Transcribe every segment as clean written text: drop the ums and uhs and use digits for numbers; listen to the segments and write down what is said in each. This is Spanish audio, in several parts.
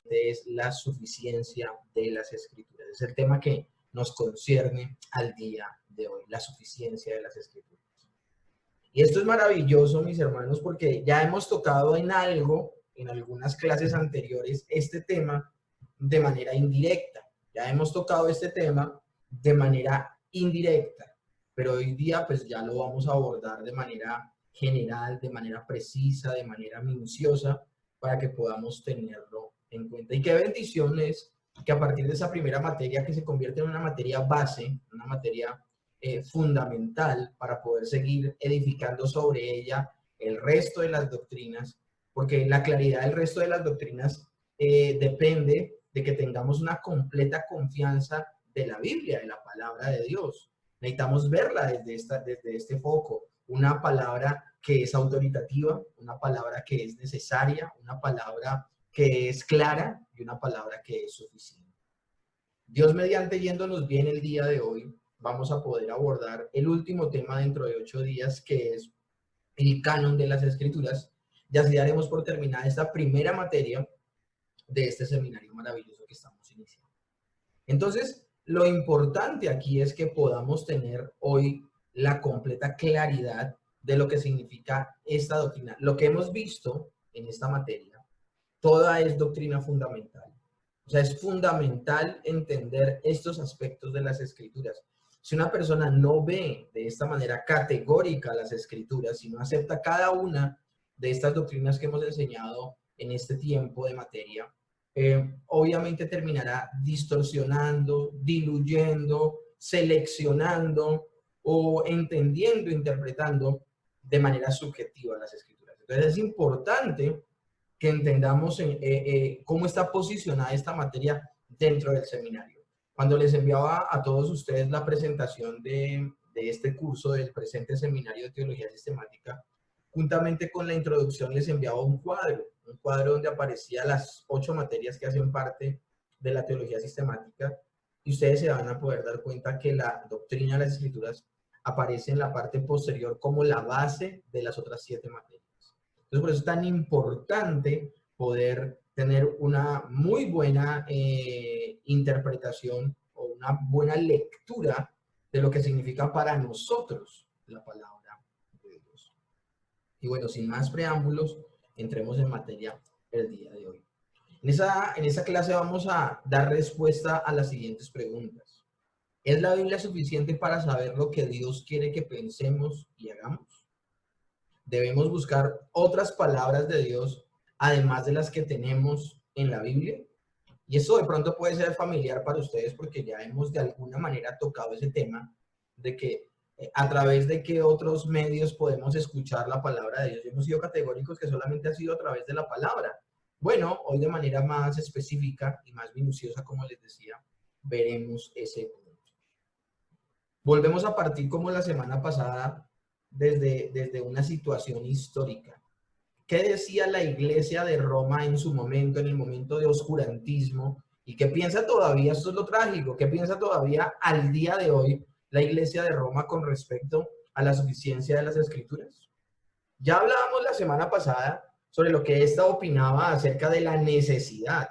es la suficiencia de las Escrituras. Es el tema que nos concierne al día de hoy, la suficiencia de las Escrituras. Y esto es maravilloso, mis hermanos, porque ya hemos tocado en algo, en algunas clases anteriores, este tema de manera indirecta. Ya hemos tocado este tema de manera indirecta, pero hoy día pues ya lo vamos a abordar de manera general, de manera precisa, de manera minuciosa, para que podamos tenerlo en cuenta. Y qué bendición es que a partir de esa primera materia que se convierte en una materia base, una materia fundamental para poder seguir edificando sobre ella el resto de las doctrinas, porque la claridad del resto de las doctrinas depende de que tengamos una completa confianza de la Biblia, de la palabra de Dios. Necesitamos verla desde este foco, una palabra que es autoritativa, una palabra que es necesaria, una palabra que es clara y una palabra que es suficiente. Dios mediante, yéndonos bien el día de hoy, vamos a poder abordar el último tema dentro de 8 días, que es el canon de las Escrituras. Y así daremos por terminada esta primera materia de este seminario maravilloso que estamos iniciando. Entonces, lo importante aquí es que podamos tener hoy la completa claridad de lo que significa esta doctrina. Lo que hemos visto en esta materia, toda es doctrina fundamental. O sea, es fundamental entender estos aspectos de las Escrituras. Si una persona no ve de esta manera categórica las Escrituras, si no acepta cada una de estas doctrinas que hemos enseñado en este tiempo de materia, obviamente terminará distorsionando, diluyendo, seleccionando o entendiendo, interpretando de manera subjetiva las Escrituras. Entonces es importante que entendamos cómo está posicionada esta materia dentro del seminario. Cuando les enviaba a todos ustedes la presentación de este curso del presente seminario de Teología Sistemática, juntamente con la introducción les enviaba un cuadro donde aparecían las 8 materias que hacen parte de la Teología Sistemática, y ustedes se van a poder dar cuenta que la doctrina de las Escrituras aparece en la parte posterior como la base de las otras 7 materias. Entonces, por eso es tan importante poder tener una muy buena interpretación o una buena lectura de lo que significa para nosotros la palabra de Dios. Y bueno, sin más preámbulos, entremos en materia el día de hoy. En esa clase vamos a dar respuesta a las siguientes preguntas. ¿Es la Biblia suficiente para saber lo que Dios quiere que pensemos y hagamos? ¿Debemos buscar otras palabras de Dios además de las que tenemos en la Biblia? Y eso de pronto puede ser familiar para ustedes porque ya hemos de alguna manera tocado ese tema de que a través de qué otros medios podemos escuchar la palabra de Dios. Hemos sido categóricos que solamente ha sido a través de la palabra. Bueno, hoy de manera más específica y más minuciosa, como les decía, veremos ese punto. Volvemos a partir como la semana pasada desde una situación histórica. ¿Qué decía la Iglesia de Roma en su momento, en el momento de oscurantismo? ¿Y qué piensa todavía? Esto es lo trágico. ¿Qué piensa todavía al día de hoy la Iglesia de Roma con respecto a la suficiencia de las Escrituras? Ya hablábamos la semana pasada sobre lo que ésta opinaba acerca de la necesidad.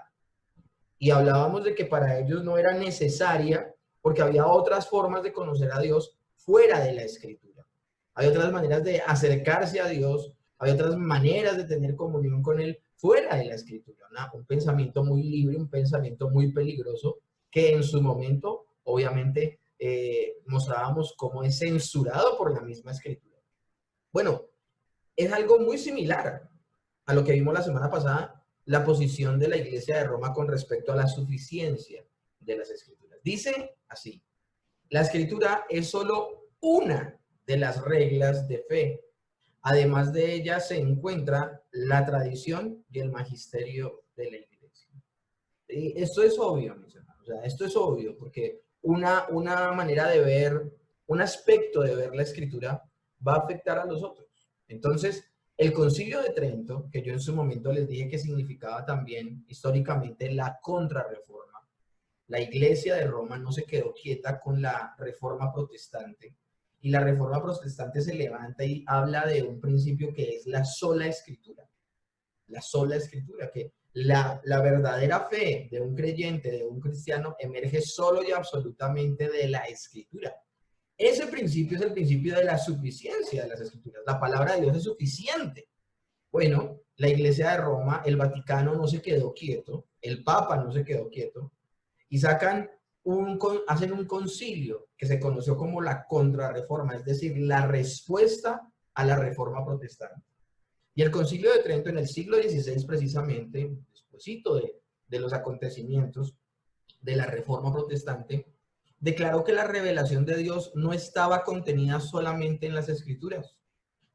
Y hablábamos de que para ellos no era necesaria porque había otras formas de conocer a Dios fuera de la Escritura. Hay otras maneras de acercarse a Dios, hay otras maneras de tener comunión con Él fuera de la Escritura. Un pensamiento muy libre, un pensamiento muy peligroso que en su momento, obviamente, mostrábamos cómo es censurado por la misma Escritura. Bueno, es algo muy similar a lo que vimos la semana pasada, la posición de la Iglesia de Roma con respecto a la suficiencia de las Escrituras. Dice así: la Escritura es solo una de las reglas de fe. Además de ella se encuentra la tradición y el magisterio de la Iglesia. Y esto es obvio, mis hermanos. O sea, esto es obvio porque una manera de ver, un aspecto de ver la Escritura va a afectar a los otros. Entonces, el Concilio de Trento, que yo en su momento les dije que significaba también históricamente la contrarreforma, la Iglesia de Roma no se quedó quieta con la reforma protestante, y la reforma protestante se levanta y habla de un principio que es la sola escritura, que La verdadera fe de un creyente, de un cristiano, emerge solo y absolutamente de la Escritura. Ese principio es el principio de la suficiencia de las Escrituras. La palabra de Dios es suficiente. Bueno, la Iglesia de Roma, el Vaticano no se quedó quieto, el Papa no se quedó quieto, y hacen un concilio que se conoció como la Contrarreforma, es decir, la respuesta a la Reforma Protestante. Y el Concilio de Trento en el siglo XVI, precisamente, despuesito de los acontecimientos de la Reforma Protestante, declaró que la revelación de Dios no estaba contenida solamente en las Escrituras.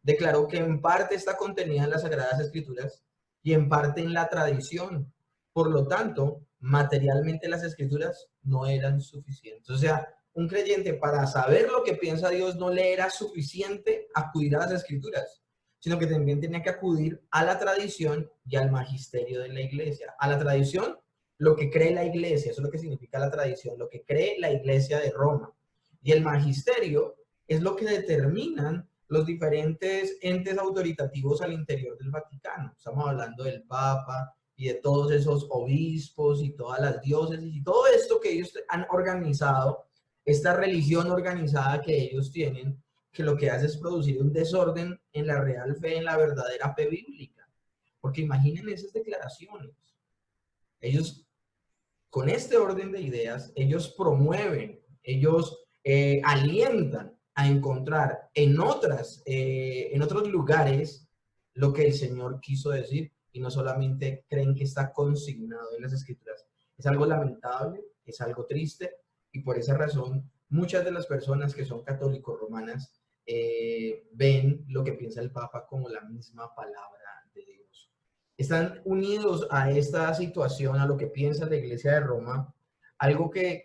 Declaró que en parte está contenida en las Sagradas Escrituras y en parte en la tradición. Por lo tanto, materialmente las Escrituras no eran suficientes. O sea, un creyente para saber lo que piensa Dios no le era suficiente acudir a las Escrituras, sino que también tenía que acudir a la tradición y al magisterio de la iglesia. A la tradición, lo que cree la iglesia, eso es lo que significa la tradición, lo que cree la iglesia de Roma. Y el magisterio es lo que determinan los diferentes entes autoritativos al interior del Vaticano. Estamos hablando del Papa y de todos esos obispos y todas las diócesis y todo esto que ellos han organizado, esta religión organizada que ellos tienen, que lo que hace es producir un desorden en la real fe, en la verdadera fe bíblica. Porque imaginen esas declaraciones. Ellos, con este orden de ideas, ellos promueven, ellos alientan a encontrar en otros lugares lo que el Señor quiso decir y no solamente creen que está consignado en las Escrituras. Es algo lamentable, es algo triste y por esa razón muchas de las personas que son católicos romanas ven lo que piensa el Papa como la misma palabra de Dios. Están unidos a esta situación, a lo que piensa la Iglesia de Roma, algo que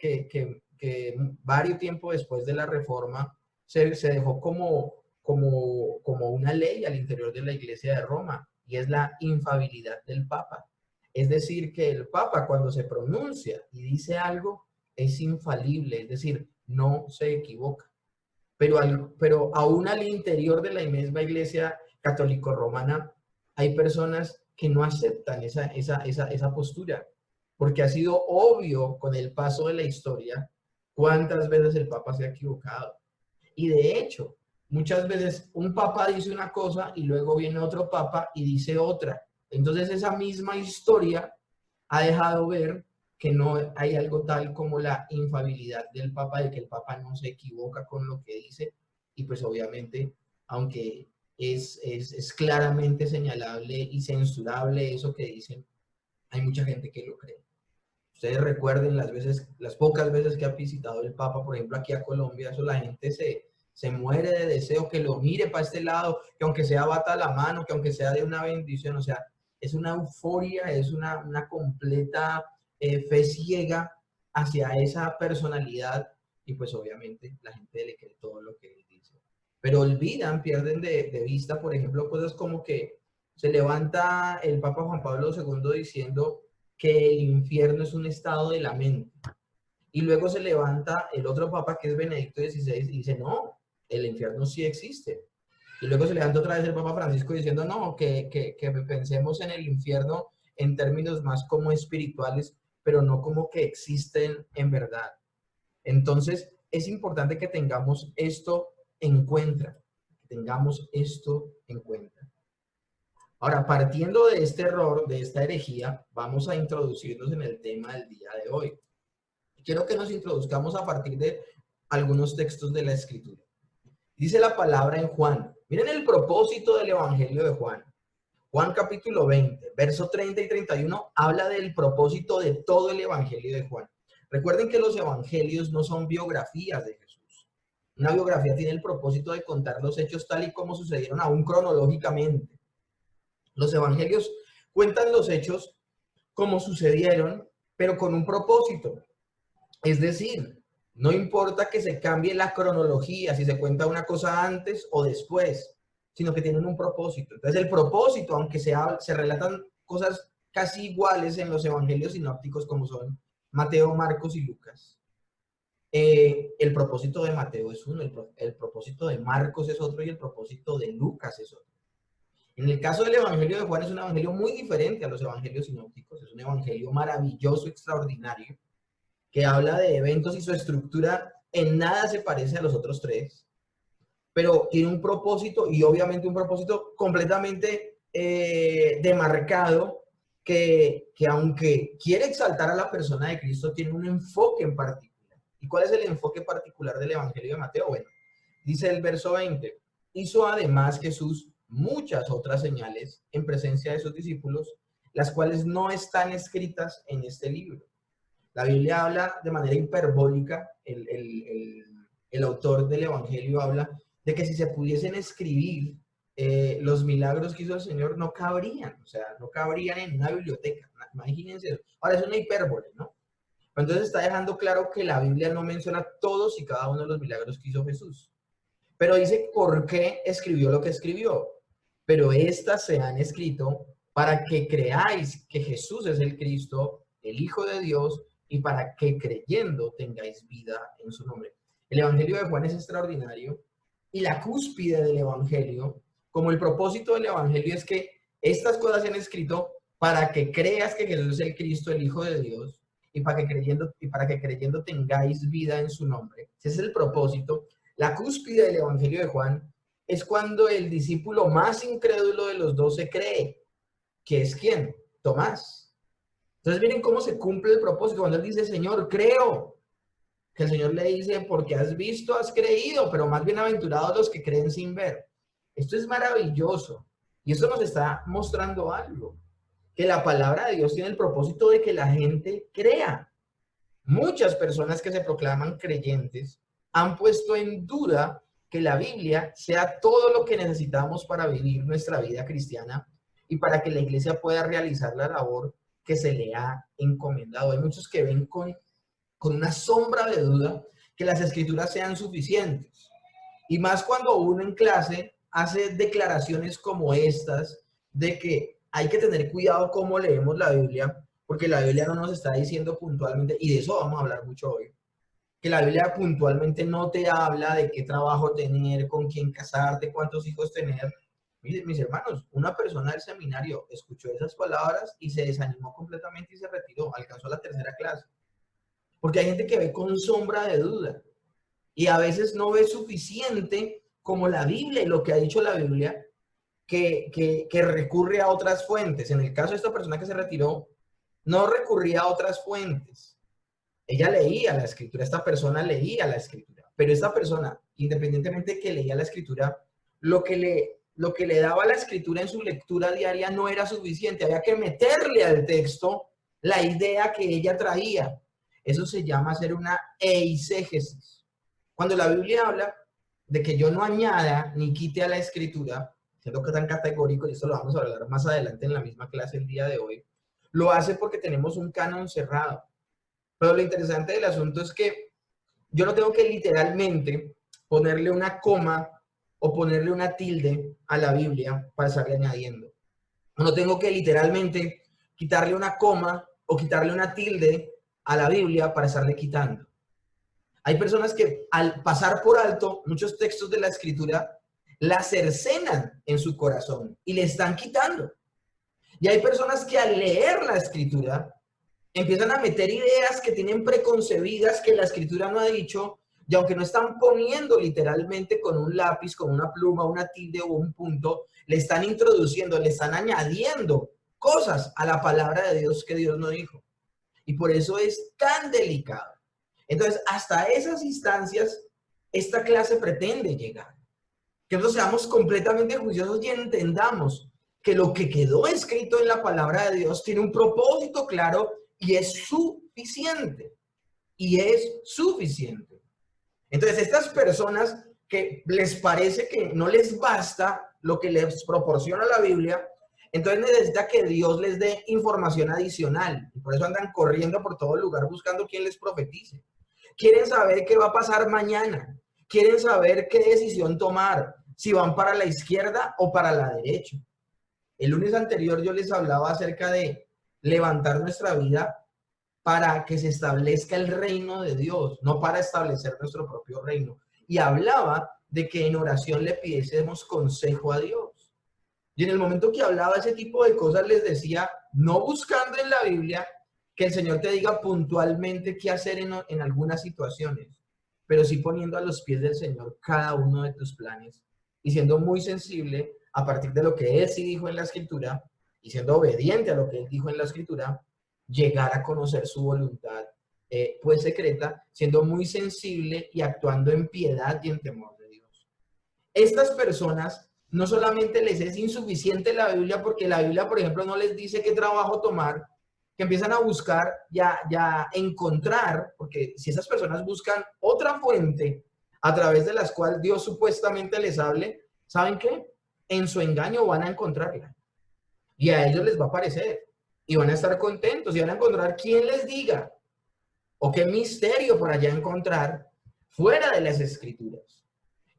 varios tiempo después de la Reforma se dejó como una ley al interior de la Iglesia de Roma, y es la infalibilidad del Papa. Es decir, que el Papa cuando se pronuncia y dice algo es infalible, es decir, no se equivoca. Pero aún al interior de la misma Iglesia católico-romana hay personas que no aceptan esa postura, porque ha sido obvio con el paso de la historia cuántas veces el Papa se ha equivocado. Y de hecho, muchas veces un Papa dice una cosa y luego viene otro Papa y dice otra. Entonces esa misma historia ha dejado ver que no hay algo tal como la infalibilidad del Papa, de que el Papa no se equivoca con lo que dice, y pues obviamente, aunque es claramente señalable y censurable eso que dicen, hay mucha gente que lo cree. Ustedes recuerden las pocas veces que ha visitado el Papa, por ejemplo, aquí a Colombia, eso la gente se muere de deseo que lo mire para este lado, que aunque sea bata la mano, que aunque sea de una bendición, o sea, es una euforia, es una completa fe ciega hacia esa personalidad y pues obviamente la gente le cree todo lo que él dice. Pero olvidan, pierden de vista, por ejemplo, cosas como que se levanta el Papa Juan Pablo II diciendo que el infierno es un estado de la mente. Y luego se levanta el otro papa, que es Benedicto XVI, y dice, no, el infierno sí existe. Y luego se levanta otra vez el Papa Francisco diciendo, no, que pensemos en el infierno en términos más como espirituales, pero no como que existen en verdad. Entonces, es importante que tengamos esto en cuenta, que tengamos esto en cuenta. Ahora, partiendo de este error, de esta herejía, vamos a introducirnos en el tema del día de hoy. Quiero que nos introduzcamos a partir de algunos textos de la Escritura. Dice la palabra en Juan. Miren el propósito del Evangelio de Juan. Juan capítulo 20, verso 30 y 31, habla del propósito de todo el Evangelio de Juan. Recuerden que los evangelios no son biografías de Jesús. Una biografía tiene el propósito de contar los hechos tal y como sucedieron aún cronológicamente. Los evangelios cuentan los hechos como sucedieron, pero con un propósito. Es decir, no importa que se cambie la cronología, si se cuenta una cosa antes o después, sino que tienen un propósito. Entonces, el propósito, aunque se relatan cosas casi iguales en los evangelios sinópticos como son Mateo, Marcos y Lucas, el propósito de Mateo es uno, el propósito de Marcos es otro y el propósito de Lucas es otro. En el caso del Evangelio de Juan es un evangelio muy diferente a los evangelios sinópticos, es un evangelio maravilloso, extraordinario, que habla de eventos y su estructura en nada se parece a los otros tres, pero tiene un propósito y obviamente un propósito completamente demarcado que aunque quiere exaltar a la persona de Cristo, tiene un enfoque en particular. ¿Y cuál es el enfoque particular del Evangelio de Mateo? Bueno, dice el verso 20, hizo además Jesús muchas otras señales en presencia de sus discípulos, las cuales no están escritas en este libro. La Biblia habla de manera hiperbólica, el autor del Evangelio habla de que si se pudiesen escribir los milagros que hizo el Señor no cabrían, o sea, no cabrían en una biblioteca, imagínense eso. Ahora es una hipérbole, ¿no? Entonces está dejando claro que la Biblia no menciona todos y cada uno de los milagros que hizo Jesús, pero dice por qué escribió lo que escribió. Pero estas se han escrito para que creáis que Jesús es el Cristo, el Hijo de Dios, y para que creyendo tengáis vida en su nombre. El Evangelio de Juan es extraordinario y la cúspide del Evangelio, como el propósito del Evangelio es que estas cosas se han escrito para que creas que Jesús es el Cristo, el Hijo de Dios, y para que creyendo tengáis vida en su nombre. Ese es el propósito. La cúspide del Evangelio de Juan es cuando el discípulo más incrédulo de los 12 cree, que es ¿quién? Tomás. Entonces miren cómo se cumple el propósito. Cuando él dice, Señor, creo, que el Señor le dice, porque has visto, has creído, pero más bienaventurados los que creen sin ver. Esto es maravilloso. Y esto nos está mostrando algo, que la palabra de Dios tiene el propósito de que la gente crea. Muchas personas que se proclaman creyentes han puesto en duda que la Biblia sea todo lo que necesitamos para vivir nuestra vida cristiana y para que la iglesia pueda realizar la labor que se le ha encomendado. Hay muchos que ven con una sombra de duda que las escrituras sean suficientes. Y más cuando uno en clase hace declaraciones como estas de que hay que tener cuidado cómo leemos la Biblia, porque la Biblia no nos está diciendo puntualmente, y de eso vamos a hablar mucho hoy, que la Biblia puntualmente no te habla de qué trabajo tener, con quién casarte, cuántos hijos tener. Mis hermanos, una persona del seminario escuchó esas palabras y se desanimó completamente y se retiró, alcanzó la tercera clase. Porque hay gente que ve con sombra de duda y a veces no ve suficiente como la Biblia y lo que ha dicho la Biblia, que recurre a otras fuentes. En el caso de esta persona que se retiró, no recurría a otras fuentes. Ella leía la escritura, esta persona leía la escritura, pero esta persona, independientemente de que leía la escritura, lo que le daba la escritura en su lectura diaria no era suficiente, había que meterle al texto la idea que ella traía. Eso se llama hacer una eisegesis. Cuando la Biblia habla de que yo no añada ni quite a la escritura, siendo que tan categórico, y esto lo vamos a hablar más adelante en la misma clase el día de hoy, lo hace porque tenemos un canon cerrado. Pero lo interesante del asunto es que yo no tengo que literalmente ponerle una coma o ponerle una tilde a la Biblia para estarle añadiendo. No tengo que literalmente quitarle una coma o quitarle una tilde a la Biblia para estarle quitando. Hay personas que al pasar por alto muchos textos de la Escritura la cercenan en su corazón y le están quitando. Y hay personas que al leer la Escritura empiezan a meter ideas que tienen preconcebidas que la Escritura no ha dicho, y aunque no están poniendo literalmente con un lápiz, con una pluma, una tilde o un punto, le están introduciendo, le están añadiendo cosas a la palabra de Dios que Dios no dijo. Y por eso es tan delicado. Entonces, hasta esas instancias, esta clase pretende llegar. Que nosotros seamos completamente juiciosos y entendamos que lo que quedó escrito en la palabra de Dios tiene un propósito claro y es suficiente. Y es suficiente. Entonces, estas personas que les parece que no les basta lo que les proporciona la Biblia, entonces necesita que Dios les dé información adicional. Y por eso andan corriendo por todo lugar buscando quien les profetice. Quieren saber qué va a pasar mañana. Quieren saber qué decisión tomar, si van para la izquierda o para la derecha. El lunes anterior yo les hablaba acerca de levantar nuestra vida para que se establezca el reino de Dios, no para establecer nuestro propio reino. Y hablaba de que en oración le pidiésemos consejo a Dios. Y en el momento que hablaba ese tipo de cosas, les decía, no buscando en la Biblia que el Señor te diga puntualmente qué hacer en algunas situaciones, pero sí poniendo a los pies del Señor cada uno de tus planes y siendo muy sensible a partir de lo que Él sí dijo en la Escritura y siendo obediente a lo que Él dijo en la Escritura, llegar a conocer su voluntad, pues secreta, siendo muy sensible y actuando en piedad y en temor de Dios. Estas personas no solamente les es insuficiente la Biblia, porque la Biblia, por ejemplo, no les dice qué trabajo tomar, que empiezan a buscar, ya encontrar, porque si esas personas buscan otra fuente a través de las cuales Dios supuestamente les hable, ¿saben qué? En su engaño van a encontrarla. Y a ellos les va a parecer. Y van a estar contentos y van a encontrar quien les diga o qué misterio por allá encontrar fuera de las Escrituras.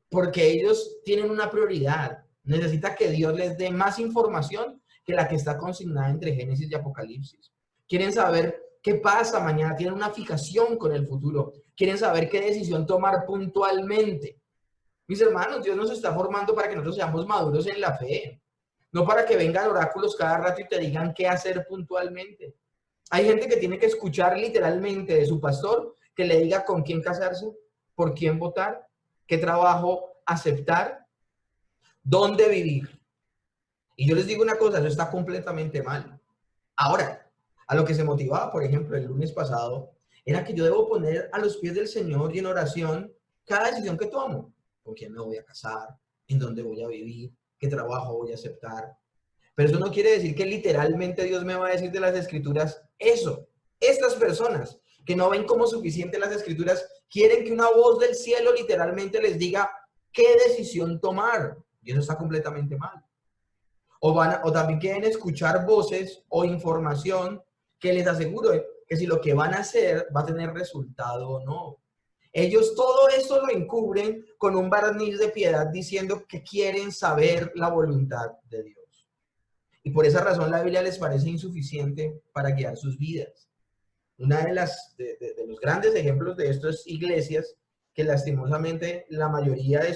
Porque ellos tienen una prioridad. Necesita que Dios les dé más información que la que está consignada entre Génesis y Apocalipsis. Quieren saber qué pasa mañana, tienen una fijación con el futuro. Quieren saber qué decisión tomar puntualmente. Mis hermanos, Dios nos está formando para que nosotros seamos maduros en la fe. No para que vengan oráculos cada rato y te digan qué hacer puntualmente. Hay gente que tiene que escuchar literalmente de su pastor que le diga con quién casarse, por quién votar, qué trabajo aceptar, dónde vivir. Y yo les digo una cosa, eso está completamente mal. Ahora, a lo que se motivaba, por ejemplo, el lunes pasado, era que yo debo poner a los pies del Señor y en oración cada decisión que tomo. ¿Con quién me voy a casar? ¿En dónde voy a vivir? ¿Qué trabajo voy a aceptar? Pero eso no quiere decir que literalmente Dios me va a decir de las Escrituras eso. Estas personas que no ven como suficiente las Escrituras quieren que una voz del cielo literalmente les diga qué decisión tomar. Y eso está completamente mal. O también quieren escuchar voces o información que les aseguro que si lo que van a hacer va a tener resultado o no. Ellos todo esto lo encubren con un barniz de piedad diciendo que quieren saber la voluntad de Dios. Y por esa razón la Biblia les parece insuficiente para guiar sus vidas. Una de los grandes ejemplos de esto es iglesias que lastimosamente la mayoría de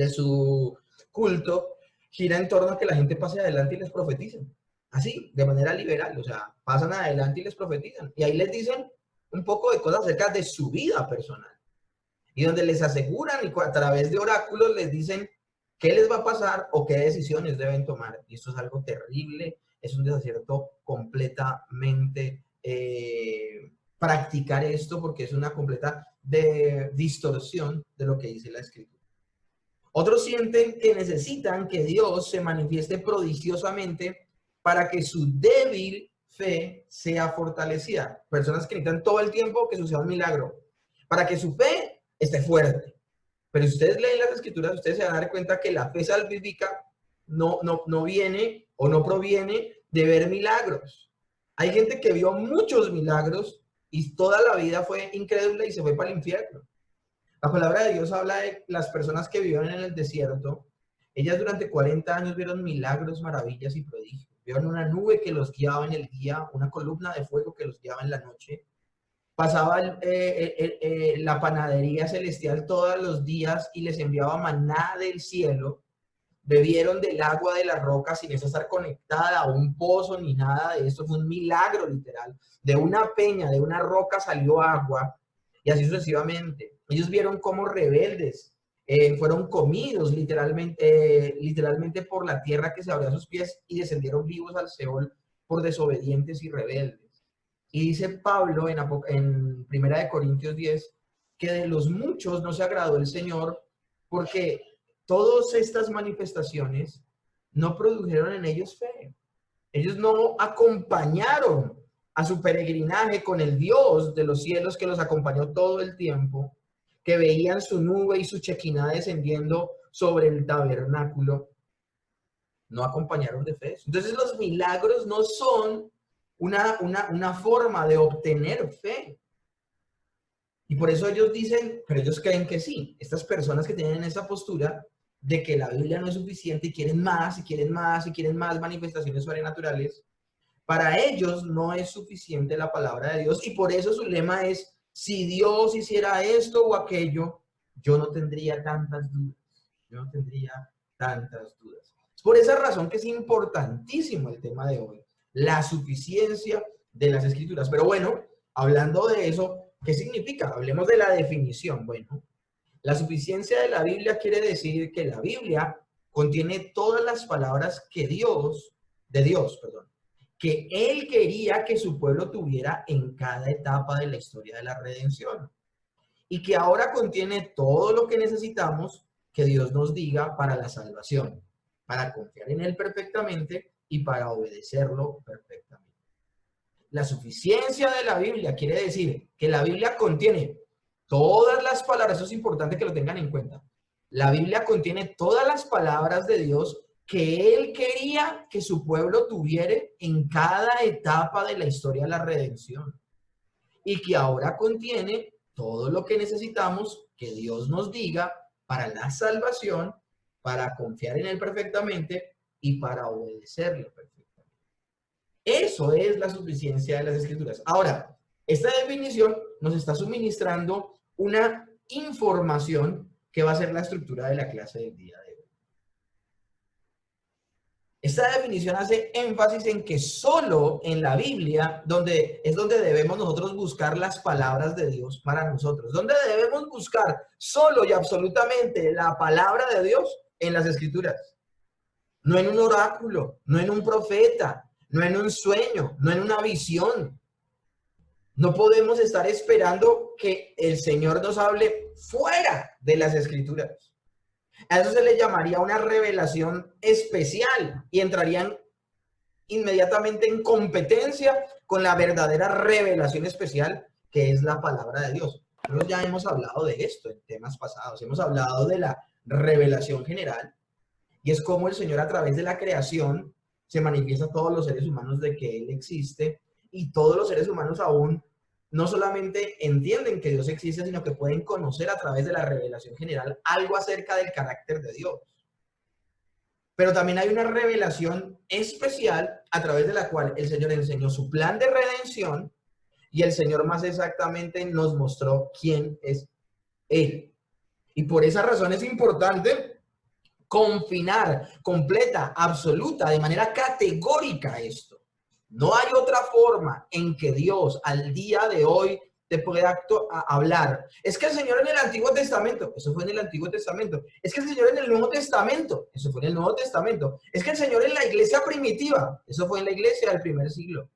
su culto gira en torno a que la gente pase adelante y les profeticen. Así, de manera liberal, o sea, pasan adelante y les profetizan. Y ahí les dicen un poco de cosas acerca de su vida personal. Y donde les aseguran y a través de oráculos les dicen qué les va a pasar o qué decisiones deben tomar. Y esto es algo terrible, es un desacierto completamente practicar esto porque es una completa distorsión de lo que dice la Escritura. Otros sienten que necesitan que Dios se manifieste prodigiosamente para que su débil fe sea fortalecida. Personas que necesitan todo el tiempo que suceda un milagro, para que su fe esté fuerte. Pero si ustedes leen las Escrituras, ustedes se van a dar cuenta que la fe salvífica no viene o no proviene de ver milagros. Hay gente que vio muchos milagros y toda la vida fue incrédula y se fue para el infierno. La palabra de Dios habla de las personas que vivieron en el desierto. Ellas durante 40 años vieron milagros, maravillas y prodigios. Vieron una nube que los guiaba en el día, una columna de fuego que los guiaba en la noche. Pasaba la panadería celestial todos los días y les enviaba maná del cielo. Bebieron del agua de la roca sin estar conectada a un pozo ni nada de esto. Fue un milagro literal. De una peña, de una roca salió agua y así sucesivamente. Ellos vieron cómo rebeldes fueron comidos literalmente por la tierra que se abrió a sus pies y descendieron vivos al Seol por desobedientes y rebeldes. Y dice Pablo en 1 Corintios 10 que de los muchos no se agradó el Señor porque todas estas manifestaciones no produjeron en ellos fe. Ellos no acompañaron a su peregrinaje con el Dios de los cielos que los acompañó todo el tiempo, que veían su nube y su chequina descendiendo sobre el tabernáculo. No acompañaron de fe. Entonces los milagros no son una forma de obtener fe. Y por eso ellos dicen, pero ellos creen que sí. Estas personas que tienen esa postura de que la Biblia no es suficiente y quieren más, y quieren más, y quieren más manifestaciones sobrenaturales, para ellos no es suficiente la palabra de Dios. Y por eso su lema es, si Dios hiciera esto o aquello, yo no tendría tantas dudas. Yo no tendría tantas dudas. Es por esa razón que es importantísimo el tema de hoy, la suficiencia de las Escrituras. Pero bueno, hablando de eso, ¿qué significa? Hablemos de la definición. Bueno, la suficiencia de la Biblia quiere decir que la Biblia contiene todas las palabras que que Él quería que su pueblo tuviera en cada etapa de la historia de la redención. Y que ahora contiene todo lo que necesitamos que Dios nos diga para la salvación, para confiar en Él perfectamente y para obedecerlo perfectamente. La suficiencia de la Biblia quiere decir que la Biblia contiene todas las palabras, eso es importante que lo tengan en cuenta. La Biblia contiene todas las palabras de Dios que Él quería que su pueblo tuviera en cada etapa de la historia de la redención. Y que ahora contiene todo lo que necesitamos que Dios nos diga para la salvación, para confiar en Él perfectamente y para obedecerle perfectamente. Eso es la suficiencia de las Escrituras. Ahora, esta definición nos está suministrando una información que va a ser la estructura de la clase del día de hoy. Esta definición hace énfasis en que solo en la Biblia es donde debemos nosotros buscar las palabras de Dios para nosotros. Donde debemos buscar solo y absolutamente la palabra de Dios en las Escrituras. No en un oráculo, no en un profeta, no en un sueño, no en una visión. No podemos estar esperando que el Señor nos hable fuera de las Escrituras. A eso se le llamaría una revelación especial y entrarían inmediatamente en competencia con la verdadera revelación especial que es la palabra de Dios. Nosotros ya hemos hablado de esto en temas pasados. Hemos hablado de la revelación general y es como el Señor a través de la creación se manifiesta a todos los seres humanos de que Él existe y todos los seres humanos aún no solamente entienden que Dios existe, sino que pueden conocer a través de la revelación general algo acerca del carácter de Dios. Pero también hay una revelación especial a través de la cual el Señor enseñó su plan de redención y el Señor más exactamente nos mostró quién es Él. Y por esa razón es importante confinar completa, absoluta, de manera categórica esto. No hay otra forma en que Dios al día de hoy te pueda hablar. Es que el Señor en el Antiguo Testamento, eso fue en el Antiguo Testamento. Es que el Señor en el Nuevo Testamento, eso fue en el Nuevo Testamento. Es que el Señor en la iglesia primitiva, eso fue en la iglesia del primer siglo.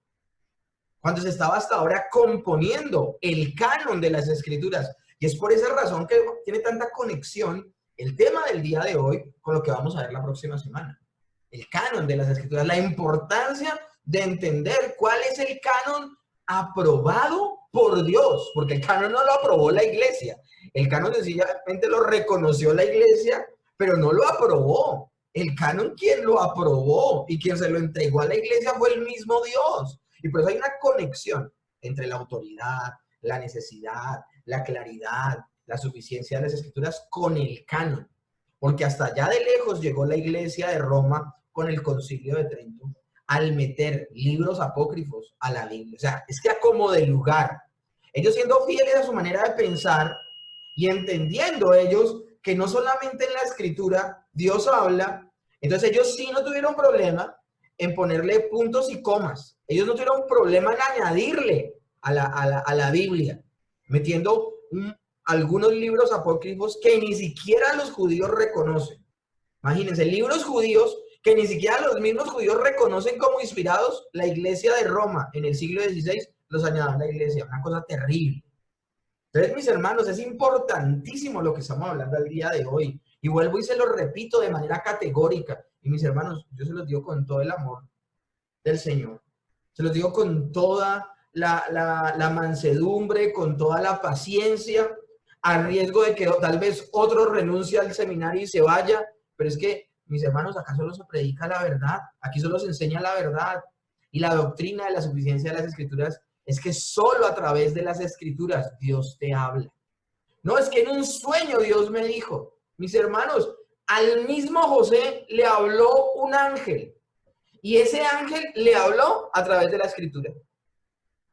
Cuando se estaba hasta ahora componiendo el canon de las Escrituras. Y es por esa razón que tiene tanta conexión el tema del día de hoy con lo que vamos a ver la próxima semana. El canon de las Escrituras, la importancia de entender cuál es el canon aprobado por Dios, porque el canon no lo aprobó la iglesia. El canon sencillamente lo reconoció la iglesia, pero no lo aprobó. El canon quien lo aprobó y quien se lo entregó a la iglesia fue el mismo Dios. Y por eso hay una conexión entre la autoridad, la necesidad, la claridad, la suficiencia de las Escrituras con el canon. Porque hasta allá de lejos llegó la iglesia de Roma con el Concilio de Trento al meter libros apócrifos a la Biblia. O sea, es que a como de lugar. Ellos siendo fieles a su manera de pensar y entendiendo ellos que no solamente en la Escritura Dios habla, entonces ellos sí no tuvieron problema en ponerle puntos y comas. Ellos no tuvieron problema en añadirle a la Biblia, metiendo algunos libros apócrifos que ni siquiera los judíos reconocen. Imagínense, libros judíos que ni siquiera los mismos judíos reconocen como inspirados. La iglesia de Roma en el siglo XVI los añadió a la iglesia, una cosa terrible. Entonces, mis hermanos, es importantísimo lo que estamos hablando al día de hoy. Y vuelvo y se lo repito de manera categórica. Y mis hermanos, yo se los digo con todo el amor del Señor. Se los digo con toda la mansedumbre, con toda la paciencia, a riesgo de que tal vez otro renuncie al seminario y se vaya. Pero es que, mis hermanos, acá solo se predica la verdad. Aquí solo se enseña la verdad. Y la doctrina de la suficiencia de las Escrituras es que solo a través de las Escrituras Dios te habla. No, es que en un sueño Dios me dijo. Mis hermanos, al mismo José le habló un ángel. Y ese ángel le habló a través de la Escritura.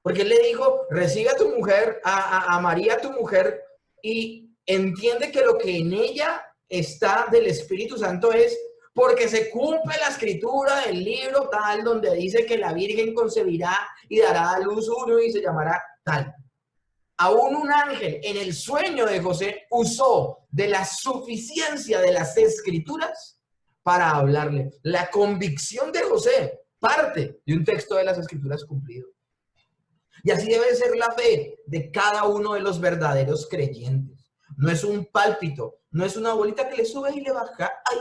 Porque él le dijo, recibe a tu mujer, a María tu mujer, y entiende que lo que en ella está del Espíritu Santo es porque se cumple la escritura del libro tal, donde dice que la Virgen concebirá y dará a luz uno y se llamará tal. Aún un ángel en el sueño de José usó de la suficiencia de las escrituras para hablarle. La convicción de José parte de un texto de las escrituras cumplido. Y así debe ser la fe de cada uno de los verdaderos creyentes. No es un pálpito, no es una bolita que le sube y le baja. ¡Ay!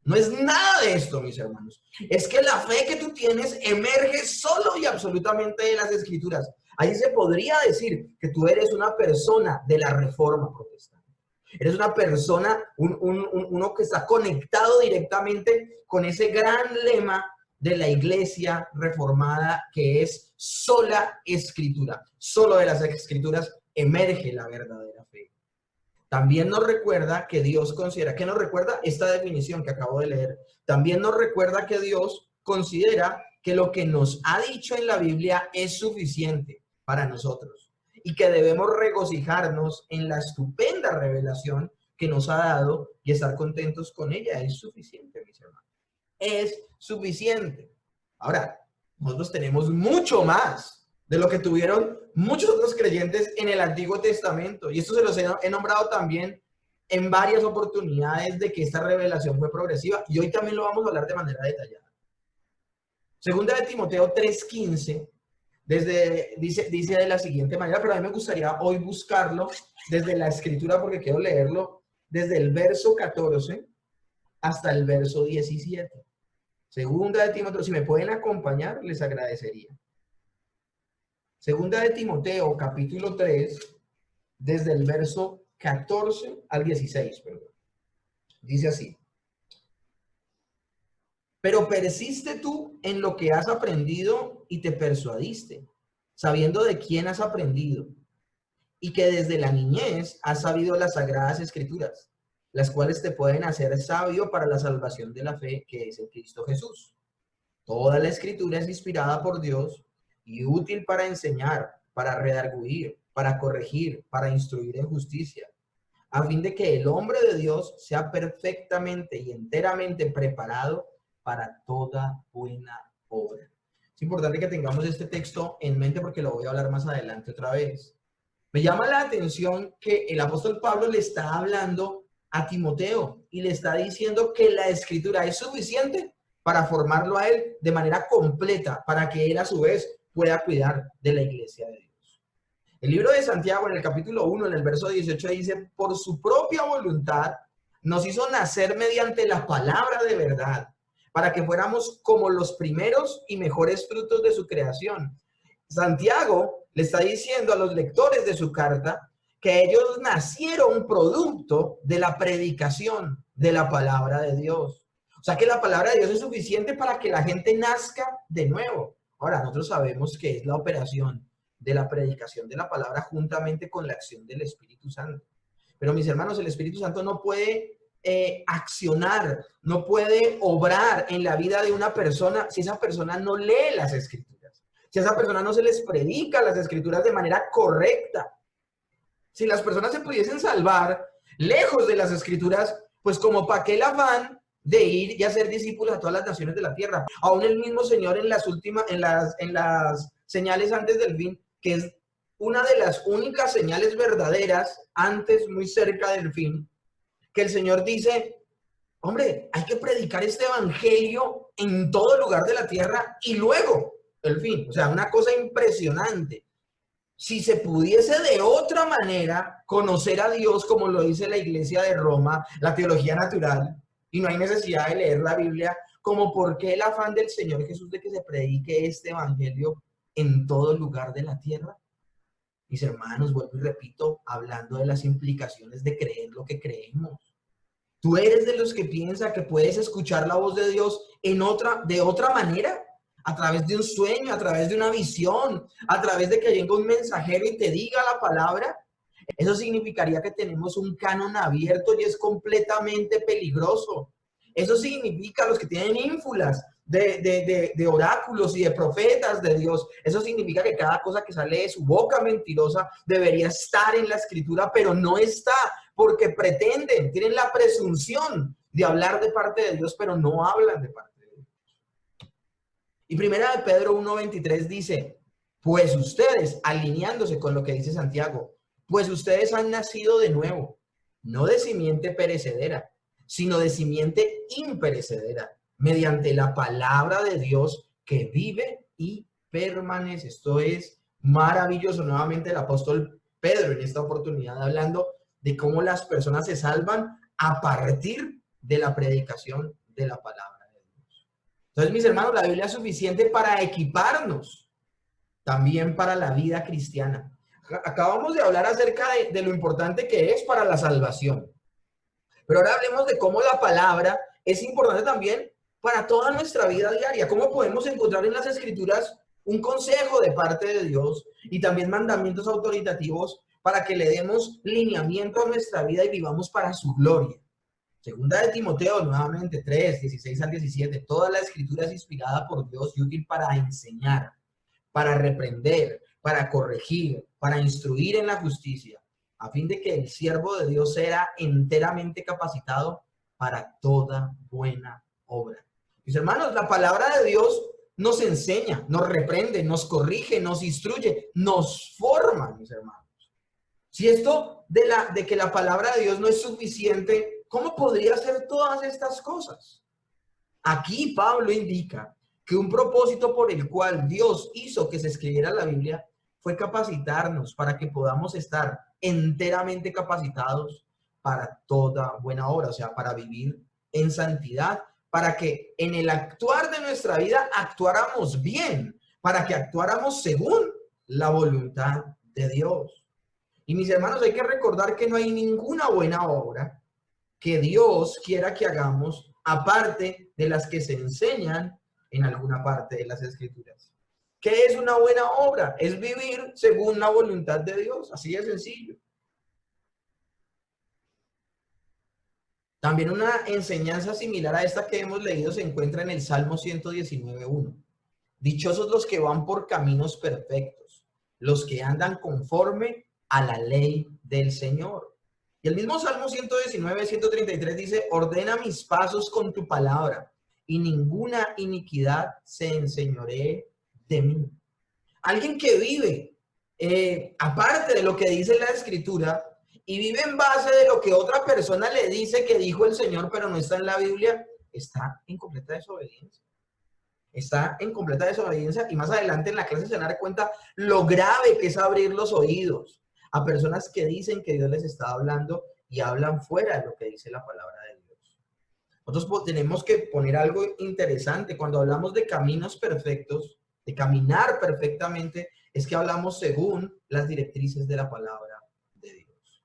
No es nada de esto, mis hermanos. Es que la fe que tú tienes emerge solo y absolutamente de las escrituras. Ahí se podría decir que tú eres una persona de la Reforma Protestante. Eres una persona, uno que está conectado directamente con ese gran lema de la Iglesia Reformada, que es sola escritura. Solo de las escrituras emerge la verdadera fe. También nos recuerda que Dios considera, ¿qué nos recuerda? Esta definición que acabo de leer. También nos recuerda que Dios considera que lo que nos ha dicho en la Biblia es suficiente para nosotros y que debemos regocijarnos en la estupenda revelación que nos ha dado y estar contentos con ella. Es suficiente, mis hermanos. Es suficiente. Ahora, nosotros tenemos mucho más de lo que tuvieron muchos otros creyentes en el Antiguo Testamento. Y esto se los he nombrado también en varias oportunidades de que esta revelación fue progresiva. Y hoy también lo vamos a hablar de manera detallada. Segunda de Timoteo 3:15, dice de la siguiente manera, pero a mí me gustaría hoy buscarlo desde la escritura porque quiero leerlo desde el verso 14 hasta el verso 17. Segunda de Timoteo, si me pueden acompañar, les agradecería. Segunda de Timoteo, capítulo 3, desde el verso 14 al 16, perdón. Dice así. Pero persiste tú en lo que has aprendido y te persuadiste, sabiendo de quién has aprendido, y que desde la niñez has sabido las sagradas escrituras, las cuales te pueden hacer sabio para la salvación de la fe que es en Cristo Jesús. Toda la escritura es inspirada por Dios y útil para enseñar, para redarguir, para corregir, para instruir en justicia, a fin de que el hombre de Dios sea perfectamente y enteramente preparado para toda buena obra. Es importante que tengamos este texto en mente porque lo voy a hablar más adelante otra vez. Me llama la atención que el apóstol Pablo le está hablando a Timoteo y le está diciendo que la escritura es suficiente para formarlo a él de manera completa, para que él a su vez pueda cuidar de la iglesia de Dios. El libro de Santiago en el capítulo 1, en el verso 18 dice, por su propia voluntad nos hizo nacer mediante la palabra de verdad, para que fuéramos como los primeros y mejores frutos de su creación. Santiago le está diciendo a los lectores de su carta que ellos nacieron producto de la predicación de la palabra de Dios. O sea que la palabra de Dios es suficiente para que la gente nazca de nuevo. Ahora, nosotros sabemos que es la operación de la predicación de la palabra juntamente con la acción del Espíritu Santo. Pero mis hermanos, el Espíritu Santo no puede accionar, no puede obrar en la vida de una persona si esa persona no lee las Escrituras, si a esa persona no se les predica las Escrituras de manera correcta. Si las personas se pudiesen salvar lejos de las Escrituras, pues como para qué el afán de ir y hacer discípulos a todas las naciones de la tierra. Aún el mismo Señor en las señales antes del fin, que es una de las únicas señales verdaderas antes, muy cerca del fin, que el Señor dice, hombre, hay que predicar este evangelio en todo lugar de la tierra y luego el fin. O sea, una cosa impresionante. Si se pudiese de otra manera conocer a Dios, como lo dice la Iglesia de Roma, la teología natural, y no hay necesidad de leer la Biblia, como por qué el afán del Señor Jesús de que se predique este evangelio en todo lugar de la tierra. Mis hermanos, vuelvo y repito, hablando de las implicaciones de creer lo que creemos. ¿Tú eres de los que piensa que puedes escuchar la voz de Dios de otra manera? A través de un sueño, a través de una visión, a través de que venga un mensajero y te diga la palabra. Eso significaría que tenemos un canon abierto y es completamente peligroso. Eso significa los que tienen ínfulas de oráculos y de profetas de Dios. Eso significa que cada cosa que sale de su boca mentirosa debería estar en la escritura, pero no está porque pretenden, tienen la presunción de hablar de parte de Dios, pero no hablan de parte de Dios. Y primera de Pedro 1:23 dice, pues ustedes, alineándose con lo que dice Santiago, pues ustedes han nacido de nuevo, no de simiente perecedera, sino de simiente imperecedera, mediante la palabra de Dios que vive y permanece. Esto es maravilloso. Nuevamente el apóstol Pedro en esta oportunidad hablando de cómo las personas se salvan a partir de la predicación de la palabra de Dios. Entonces, mis hermanos, la Biblia es suficiente para equiparnos también para la vida cristiana. Acabamos de hablar acerca de lo importante que es para la salvación. Pero ahora hablemos de cómo la palabra es importante también para toda nuestra vida diaria. Cómo podemos encontrar en las Escrituras un consejo de parte de Dios y también mandamientos autoritativos para que le demos lineamiento a nuestra vida y vivamos para su gloria. Segunda de Timoteo, nuevamente, 3:16-17. Toda la Escritura es inspirada por Dios y útil para enseñar, para reprender, para corregir, para instruir en la justicia, a fin de que el siervo de Dios sea enteramente capacitado para toda buena obra. Mis hermanos, la palabra de Dios nos enseña, nos reprende, nos corrige, nos instruye, nos forma, mis hermanos. Si esto de que la palabra de Dios no es suficiente, ¿cómo podría hacer todas estas cosas? Aquí Pablo indica que un propósito por el cual Dios hizo que se escribiera la Biblia fue capacitarnos para que podamos estar enteramente capacitados para toda buena obra, o sea, para vivir en santidad, para que en el actuar de nuestra vida actuáramos bien, para que actuáramos según la voluntad de Dios. Y mis hermanos, hay que recordar que no hay ninguna buena obra que Dios quiera que hagamos aparte de las que se enseñan en alguna parte de las Escrituras. ¿Qué es una buena obra? Es vivir según la voluntad de Dios, así de sencillo. También una enseñanza similar a esta que hemos leído se encuentra en el Salmo 119:1. Dichosos los que van por caminos perfectos, los que andan conforme a la ley del Señor. Y el mismo Salmo 119:133 dice, ordena mis pasos con tu palabra, y ninguna iniquidad se enseñoree de mí. Alguien que vive aparte de lo que dice la Escritura y vive en base de lo que otra persona le dice que dijo el Señor, pero no está en la Biblia, está en completa desobediencia. Está en completa desobediencia y más adelante en la clase se van a dar cuenta lo grave que es abrir los oídos a personas que dicen que Dios les está hablando y hablan fuera de lo que dice la palabra de Dios. Nosotros tenemos que poner algo interesante. Cuando hablamos de caminos perfectos, de caminar perfectamente, es que hablamos según las directrices de la palabra de Dios.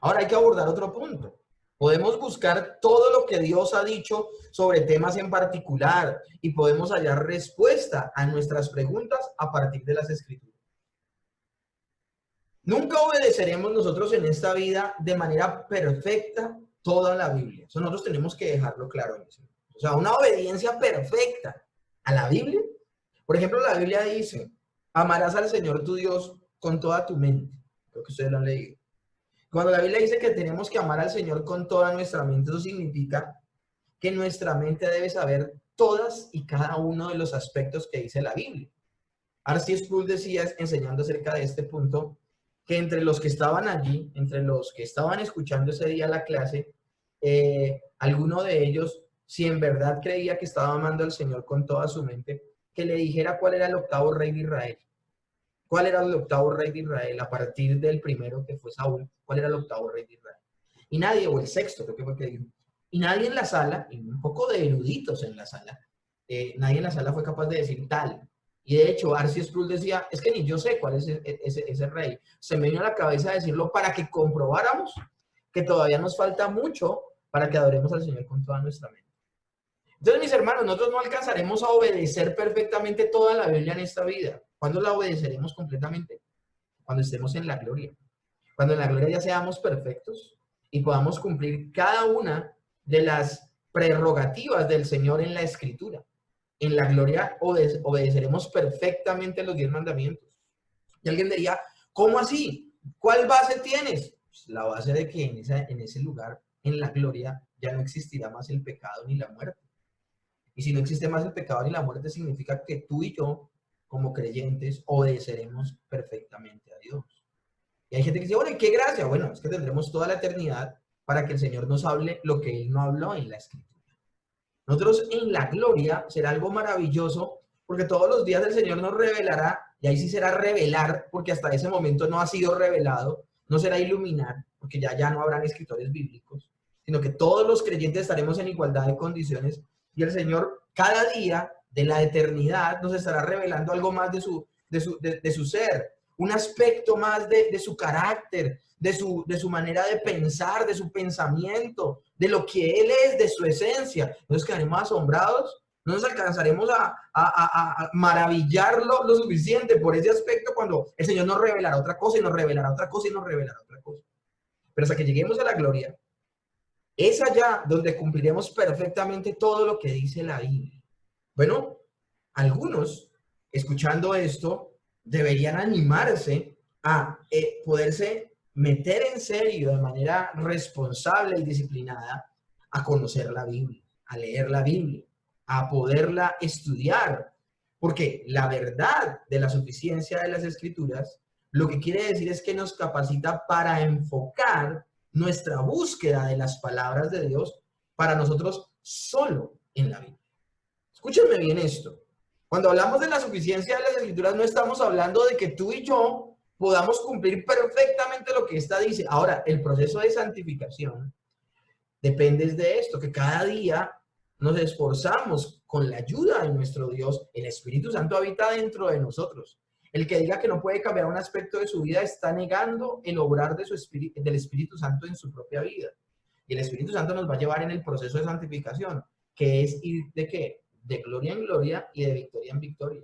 Ahora hay que abordar otro punto. Podemos buscar todo lo que Dios ha dicho sobre temas en particular y podemos hallar respuesta a nuestras preguntas a partir de las Escrituras. Nunca obedeceremos nosotros en esta vida de manera perfecta toda la Biblia. Eso nosotros tenemos que dejarlo claro. O sea, una obediencia perfecta a la Biblia. Por ejemplo, la Biblia dice, amarás al Señor tu Dios con toda tu mente. Creo que ustedes lo han leído. Cuando la Biblia dice que tenemos que amar al Señor con toda nuestra mente, eso significa que nuestra mente debe saber todas y cada uno de los aspectos que dice la Biblia. R.C. Sproul decía, enseñando acerca de este punto, que entre los que estaban allí, entre los que estaban escuchando ese día la clase, alguno de ellos, si en verdad creía que estaba amando al Señor con toda su mente, que le dijera cuál era el octavo rey de Israel. ¿Cuál era el octavo rey de Israel? A partir del primero que fue Saúl, ¿cuál era el octavo rey de Israel? Y nadie, o el sexto, creo que fue que dijo. Y nadie en la sala, y un poco de eruditos en la sala, nadie en la sala fue capaz de decir tal. Y de hecho, R.C. Sproul decía, es que ni yo sé cuál es ese rey. Se me vino a la cabeza decirlo para que comprobáramos que todavía nos falta mucho para que adoremos al Señor con toda nuestra mente. Entonces, mis hermanos, nosotros no alcanzaremos a obedecer perfectamente toda la Biblia en esta vida. ¿Cuándo la obedeceremos completamente? Cuando estemos en la gloria. Cuando en la gloria ya seamos perfectos y podamos cumplir cada una de las prerrogativas del Señor en la Escritura. En la gloria obedeceremos perfectamente los 10 mandamientos. Y alguien diría, ¿cómo así? ¿Cuál base tienes? Pues la base de que en ese lugar, en la gloria, ya no existirá más el pecado ni la muerte. Y si no existe más el pecado ni la muerte, significa que tú y yo, como creyentes, obedeceremos perfectamente a Dios. Y hay gente que dice, bueno, ¿y qué gracia? Bueno, es que tendremos toda la eternidad para que el Señor nos hable lo que Él no habló en la Escritura. Nosotros en la gloria será algo maravilloso, porque todos los días el Señor nos revelará, y ahí sí será revelar, porque hasta ese momento no ha sido revelado, no será iluminar, porque ya no habrán escritores bíblicos, sino que todos los creyentes estaremos en igualdad de condiciones, y el Señor cada día de la eternidad nos estará revelando algo más de su ser, un aspecto más de su carácter, de su manera de pensar, de su pensamiento, de lo que Él es, de su esencia. Nos quedaremos asombrados, no nos alcanzaremos a maravillarlo lo suficiente por ese aspecto cuando el Señor nos revelará otra cosa y nos revelará otra cosa y nos revelará otra cosa. Pero hasta que lleguemos a la gloria, es allá donde cumpliremos perfectamente todo lo que dice la Biblia. Bueno, algunos, escuchando esto, deberían animarse a poderse meter en serio de manera responsable y disciplinada a conocer la Biblia, a leer la Biblia, a poderla estudiar. Porque la verdad de la suficiencia de las Escrituras, lo que quiere decir es que nos capacita para enfocar nuestra búsqueda de las palabras de Dios para nosotros solo en la Biblia. Escúchenme bien esto. Cuando hablamos de la suficiencia de las Escrituras, no estamos hablando de que tú y yo podamos cumplir perfectamente lo que ésta dice. Ahora, el proceso de santificación depende de esto, que cada día nos esforzamos con la ayuda de nuestro Dios. El Espíritu Santo habita dentro de nosotros. El que diga que no puede cambiar un aspecto de su vida está negando el obrar de del Espíritu Santo en su propia vida. Y el Espíritu Santo nos va a llevar en el proceso de santificación, que es ir de ¿qué? De gloria en gloria y de victoria en victoria.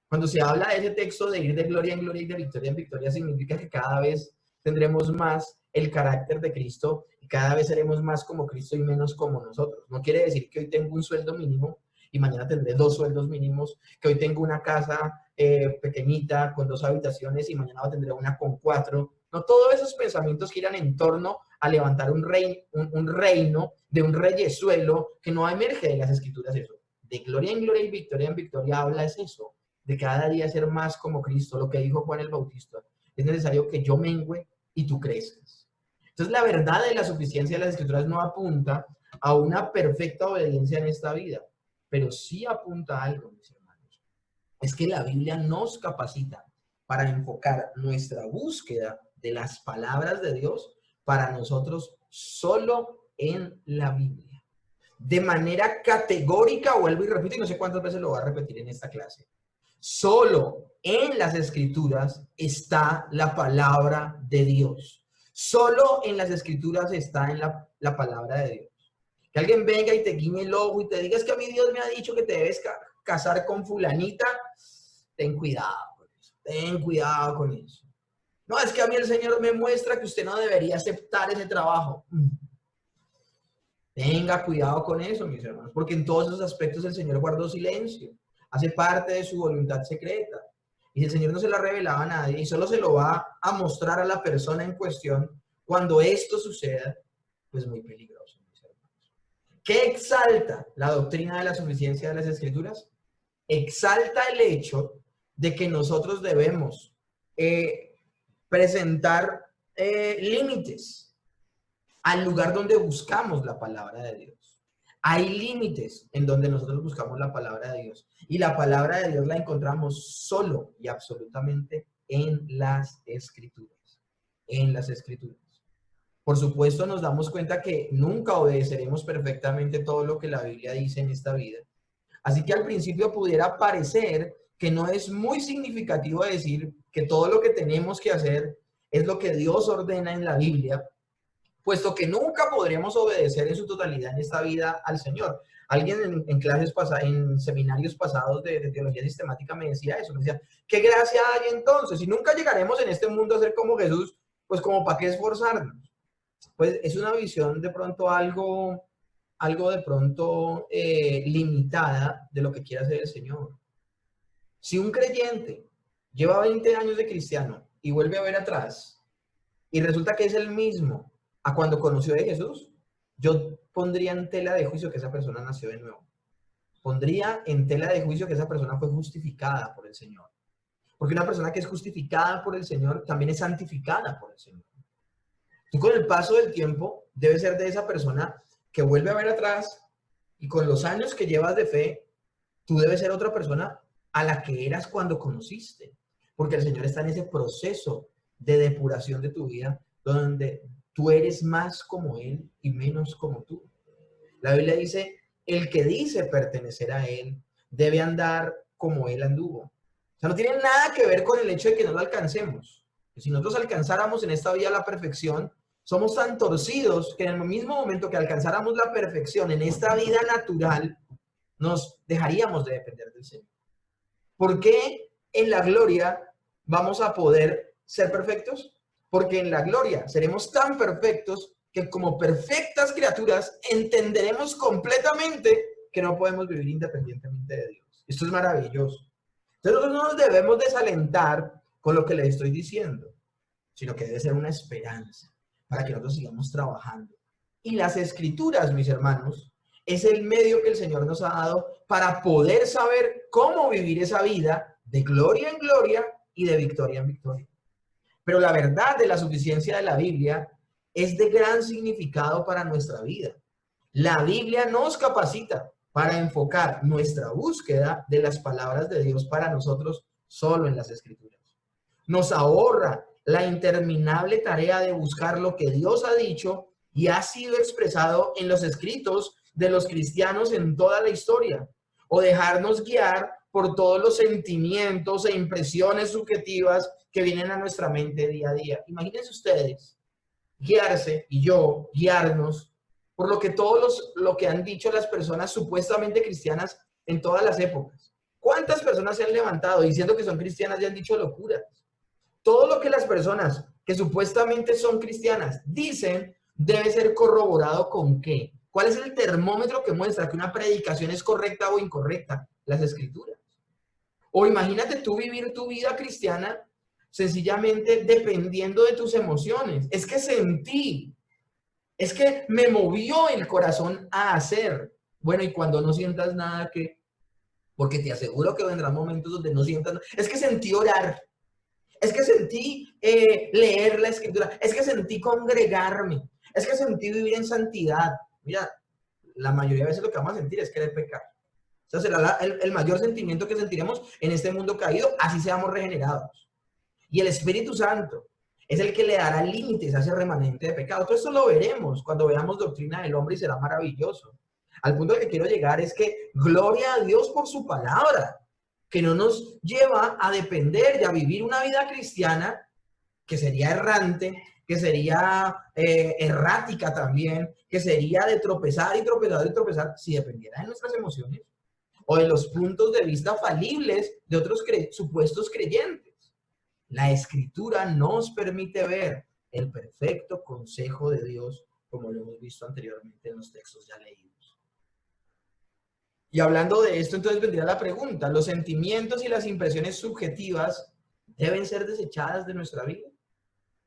Cuando se habla de ese texto de ir de gloria en gloria y de victoria en victoria, significa que cada vez tendremos más el carácter de Cristo y cada vez seremos más como Cristo y menos como nosotros. No quiere decir que hoy tengo un sueldo mínimo y mañana tendré 2 sueldos mínimos, que hoy tengo una casa pequeñita con 2 habitaciones y mañana tendré una con 4. No, todos esos pensamientos giran en torno a levantar un reino de un reyesuelo que no emerge de las Escrituras. Eso, de gloria en victoria habla es eso, de cada día ser más como Cristo, lo que dijo Juan el Bautista. Es necesario que yo mengüe y tú crezcas. Entonces, la verdad de la suficiencia de las Escrituras no apunta a una perfecta obediencia en esta vida, pero sí apunta a algo, mis hermanos. Es que la Biblia nos capacita para enfocar nuestra búsqueda de las palabras de Dios para nosotros solo en la Biblia. De manera categórica, vuelvo y repito, y no sé cuántas veces lo voy a repetir en esta clase. Solo en las Escrituras está la palabra de Dios. Solo en las Escrituras está en la palabra de Dios. Que alguien venga y te guiñe el ojo y te diga, es que a mí Dios me ha dicho que te debes casar con fulanita. Ten cuidado con eso. Ten cuidado con eso. No, es que a mí el Señor me muestra que usted no debería aceptar ese trabajo. Tenga cuidado con eso, mis hermanos, porque en todos esos aspectos el Señor guardó silencio. Hace parte de su voluntad secreta. Y el Señor no se la revelaba a nadie y solo se lo va a mostrar a la persona en cuestión cuando esto suceda, pues muy peligroso, mis hermanos. ¿Qué exalta la doctrina de la suficiencia de las Escrituras? Exalta el hecho de que nosotros debemos presentar límites al lugar donde buscamos la palabra de Dios. Hay límites en donde nosotros buscamos la palabra de Dios. Y la palabra de Dios la encontramos solo y absolutamente en las Escrituras. En las Escrituras. Por supuesto, nos damos cuenta que nunca obedeceremos perfectamente todo lo que la Biblia dice en esta vida. Así que al principio pudiera parecer que no es muy significativo decir que todo lo que tenemos que hacer es lo que Dios ordena en la Biblia, puesto que nunca podremos obedecer en su totalidad en esta vida al Señor. Alguien en clases pasadas, en seminarios pasados de teología sistemática me decía eso, me decía, ¿qué gracia hay entonces? Si nunca llegaremos en este mundo a ser como Jesús, pues como para qué esforzarnos. Pues es una visión de pronto algo de pronto limitada de lo que quiere hacer el Señor. Si un creyente lleva 20 años de cristiano y vuelve a ver atrás y resulta que es el mismo a cuando conoció a Jesús, yo pondría en tela de juicio que esa persona nació de nuevo. Pondría en tela de juicio que esa persona fue justificada por el Señor. Porque una persona que es justificada por el Señor también es santificada por el Señor. Tú con el paso del tiempo debes ser de esa persona que vuelve a ver atrás y con los años que llevas de fe, tú debes ser otra persona a la que eras cuando conociste. Porque el Señor está en ese proceso de depuración de tu vida donde tú eres más como Él y menos como tú. La Biblia dice, el que dice pertenecer a Él debe andar como Él anduvo. O sea, no tiene nada que ver con el hecho de que no lo alcancemos. Si nosotros alcanzáramos en esta vida la perfección, somos tan torcidos que en el mismo momento que alcanzáramos la perfección en esta vida natural, nos dejaríamos de depender del Señor. ¿Por qué en la gloria vamos a poder ser perfectos? Porque en la gloria seremos tan perfectos que como perfectas criaturas entenderemos completamente que no podemos vivir independientemente de Dios. Esto es maravilloso. Entonces nosotros no nos debemos desalentar con lo que les estoy diciendo, sino que debe ser una esperanza para que nosotros sigamos trabajando. Y las escrituras, mis hermanos, es el medio que el Señor nos ha dado para poder saber cómo vivir esa vida de gloria en gloria y de victoria en victoria. Pero la verdad de la suficiencia de la Biblia es de gran significado para nuestra vida. La Biblia nos capacita para enfocar nuestra búsqueda de las palabras de Dios para nosotros solo en las Escrituras. Nos ahorra la interminable tarea de buscar lo que Dios ha dicho y ha sido expresado en los escritos de los cristianos en toda la historia, o dejarnos guiar por todos los sentimientos e impresiones subjetivas que vienen a nuestra mente día a día. Imagínense ustedes guiarse y yo guiarnos por lo que han dicho las personas supuestamente cristianas en todas las épocas. ¿Cuántas personas se han levantado diciendo que son cristianas y han dicho locuras? Todo lo que las personas que supuestamente son cristianas dicen debe ser corroborado ¿con qué? ¿Cuál es el termómetro que muestra que una predicación es correcta o incorrecta? Las Escrituras. O imagínate tú vivir tu vida cristiana sencillamente dependiendo de tus emociones. Es que sentí, es que me movió el corazón a hacer. Bueno, y cuando no sientas nada, ¿qué? Porque te aseguro que vendrán momentos donde no sientas nada. Es que sentí orar. Es que sentí leer la Escritura. Es que sentí congregarme. Es que sentí vivir en santidad. Mira, la mayoría de veces lo que vamos a sentir es querer pecar. O sea, será el mayor sentimiento que sentiremos en este mundo caído, así seamos regenerados. Y el Espíritu Santo es el que le dará límites a ese remanente de pecado. Todo esto lo veremos cuando veamos Doctrina del Hombre y será maravilloso. Al punto al que quiero llegar es que gloria a Dios por su palabra, que no nos lleva a depender y a vivir una vida cristiana que sería errante, que sería errática también, que sería de tropezar y tropezar y tropezar si dependiera de nuestras emociones o de los puntos de vista falibles de otros supuestos creyentes. La Escritura nos permite ver el perfecto consejo de Dios, como lo hemos visto anteriormente en los textos ya leídos. Y hablando de esto, entonces vendría la pregunta, ¿los sentimientos y las impresiones subjetivas deben ser desechadas de nuestra vida?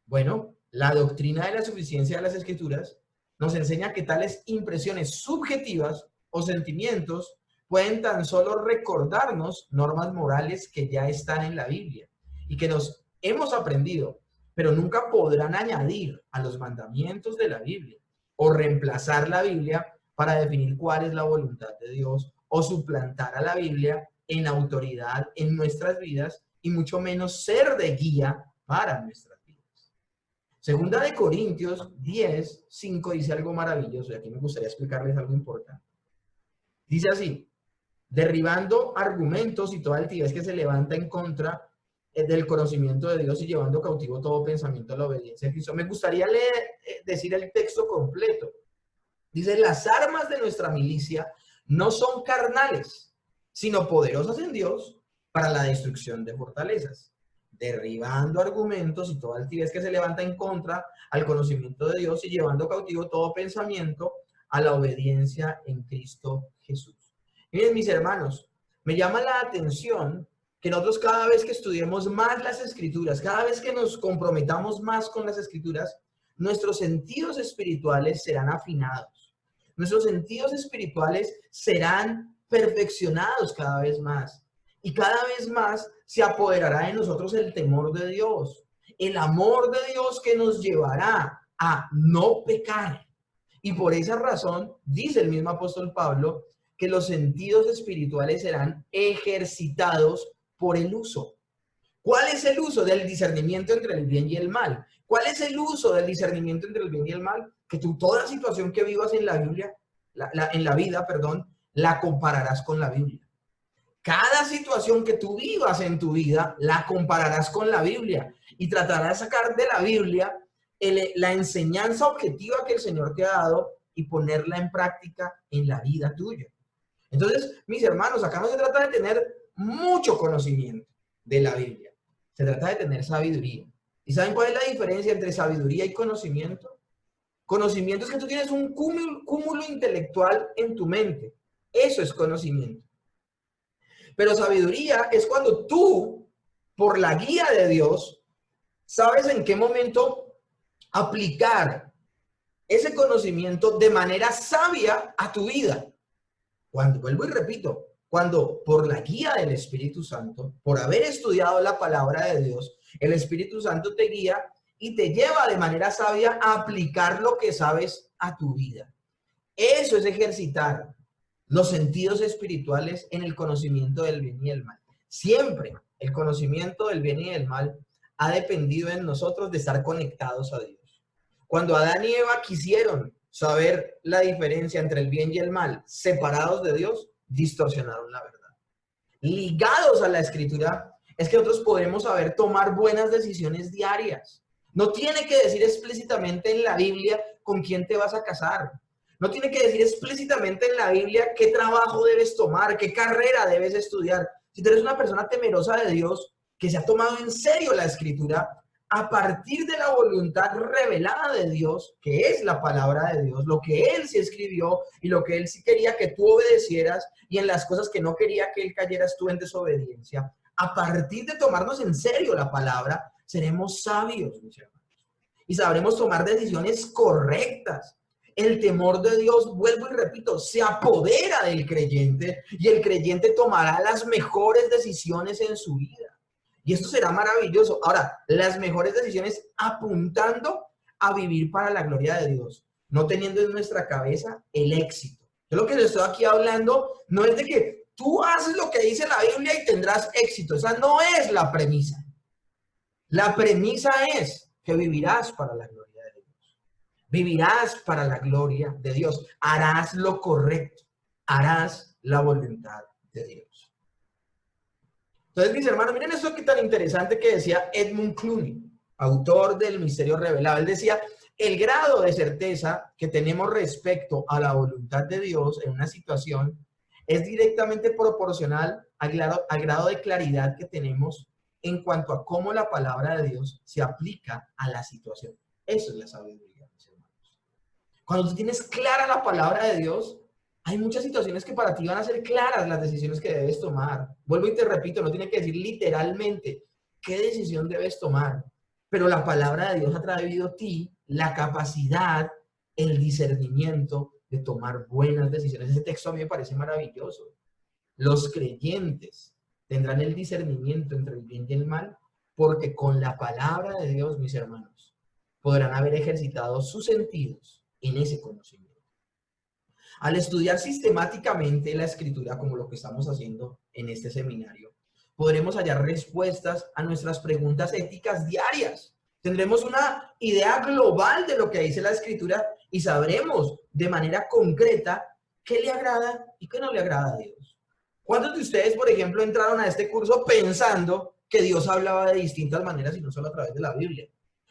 Bueno, la doctrina de la suficiencia de las Escrituras nos enseña que tales impresiones subjetivas o sentimientos pueden tan solo recordarnos normas morales que ya están en la Biblia y que nos hemos aprendido, pero nunca podrán añadir a los mandamientos de la Biblia o reemplazar la Biblia para definir cuál es la voluntad de Dios o suplantar a la Biblia en autoridad en nuestras vidas y mucho menos ser de guía para nuestras vidas. Segunda de Corintios 10, 5 dice algo maravilloso y aquí me gustaría explicarles algo importante. Dice así, derribando argumentos y toda altivez que se levanta en contra del conocimiento de Dios y llevando cautivo todo pensamiento a la obediencia a Cristo. Me gustaría decir el texto completo. Dice, las armas de nuestra milicia no son carnales, sino poderosas en Dios para la destrucción de fortalezas, derribando argumentos y toda altivez que se levanta en contra al conocimiento de Dios y llevando cautivo todo pensamiento a la obediencia en Cristo Jesús. Miren, mis hermanos, me llama la atención que nosotros cada vez que estudiemos más las Escrituras, cada vez que nos comprometamos más con las Escrituras, nuestros sentidos espirituales serán afinados. nuestros sentidos espirituales serán perfeccionados cada vez más. Y cada vez más se apoderará de nosotros el temor de Dios, el amor de Dios que nos llevará a no pecar. Y por esa razón, dice el mismo apóstol Pablo, que los sentidos espirituales serán ejercitados por el uso. ¿Cuál es el uso del discernimiento entre el bien y el mal? ¿Cuál es el uso del discernimiento entre el bien y el mal? Que tú toda situación que vivas en la Biblia, en la vida, la compararás con la Biblia. Cada situación que tú vivas en tu vida, la compararás con la Biblia y tratarás de sacar de la Biblia la enseñanza objetiva que el Señor te ha dado y ponerla en práctica en la vida tuya. Entonces, mis hermanos, acá no se trata de tener mucho conocimiento de la Biblia. Se trata de tener sabiduría. ¿Y saben cuál es la diferencia entre sabiduría y conocimiento? Conocimiento es que tú tienes un cúmulo intelectual en tu mente. Eso es conocimiento. Pero sabiduría es cuando tú, por la guía de Dios, sabes en qué momento aplicar ese conocimiento de manera sabia a tu vida. Cuando, vuelvo y repito, cuando por la guía del Espíritu Santo, por haber estudiado la palabra de Dios, el Espíritu Santo te guía y te lleva de manera sabia a aplicar lo que sabes a tu vida. Eso es ejercitar los sentidos espirituales en el conocimiento del bien y el mal. Siempre el conocimiento del bien y del mal ha dependido en nosotros de estar conectados a Dios. Cuando Adán y Eva quisieron saber la diferencia entre el bien y el mal, separados de Dios, distorsionaron la verdad. Ligados a la Escritura, es que nosotros podemos saber tomar buenas decisiones diarias. No tiene que decir explícitamente en la Biblia con quién te vas a casar. No tiene que decir explícitamente en la Biblia qué trabajo debes tomar, qué carrera debes estudiar. Si tú eres una persona temerosa de Dios, que se ha tomado en serio la Escritura, a partir de la voluntad revelada de Dios, que es la palabra de Dios, lo que Él sí escribió y lo que Él sí quería que tú obedecieras y en las cosas que no quería que Él cayeras tú en desobediencia, a partir de tomarnos en serio la palabra, seremos sabios, mis hermanos, y sabremos tomar decisiones correctas. El temor de Dios, vuelvo y repito, se apodera del creyente y el creyente tomará las mejores decisiones en su vida. Y esto será maravilloso. Ahora, las mejores decisiones apuntando a vivir para la gloria de Dios, no teniendo en nuestra cabeza el éxito. Yo lo que les estoy aquí hablando no es de que tú haces lo que dice la Biblia y tendrás éxito. Esa no es la premisa. La premisa es que vivirás para la gloria. Vivirás para la gloria de Dios. Harás lo correcto. Harás la voluntad de Dios. Entonces, mis hermanos, miren esto que tan interesante que decía Edmund Clooney, autor del Misterio Revelado. Él decía, el grado de certeza que tenemos respecto a la voluntad de Dios en una situación es directamente proporcional al grado de claridad que tenemos en cuanto a cómo la palabra de Dios se aplica a la situación. Eso es la sabiduría. Cuando tú tienes clara la palabra de Dios, hay muchas situaciones que para ti van a ser claras las decisiones que debes tomar. Vuelvo y te repito, no tiene que decir literalmente qué decisión debes tomar, pero la palabra de Dios ha traído a ti la capacidad, el discernimiento de tomar buenas decisiones. Ese texto a mí me parece maravilloso. Los creyentes tendrán el discernimiento entre el bien y el mal, porque con la palabra de Dios, mis hermanos, podrán haber ejercitado sus sentidos en ese conocimiento. Al estudiar sistemáticamente la Escritura, como lo que estamos haciendo en este seminario, podremos hallar respuestas a nuestras preguntas éticas diarias. Tendremos una idea global de lo que dice la Escritura y sabremos de manera concreta qué le agrada y qué no le agrada a Dios. ¿Cuántos de ustedes, por ejemplo, entraron a este curso pensando que Dios hablaba de distintas maneras y no solo a través de la Biblia?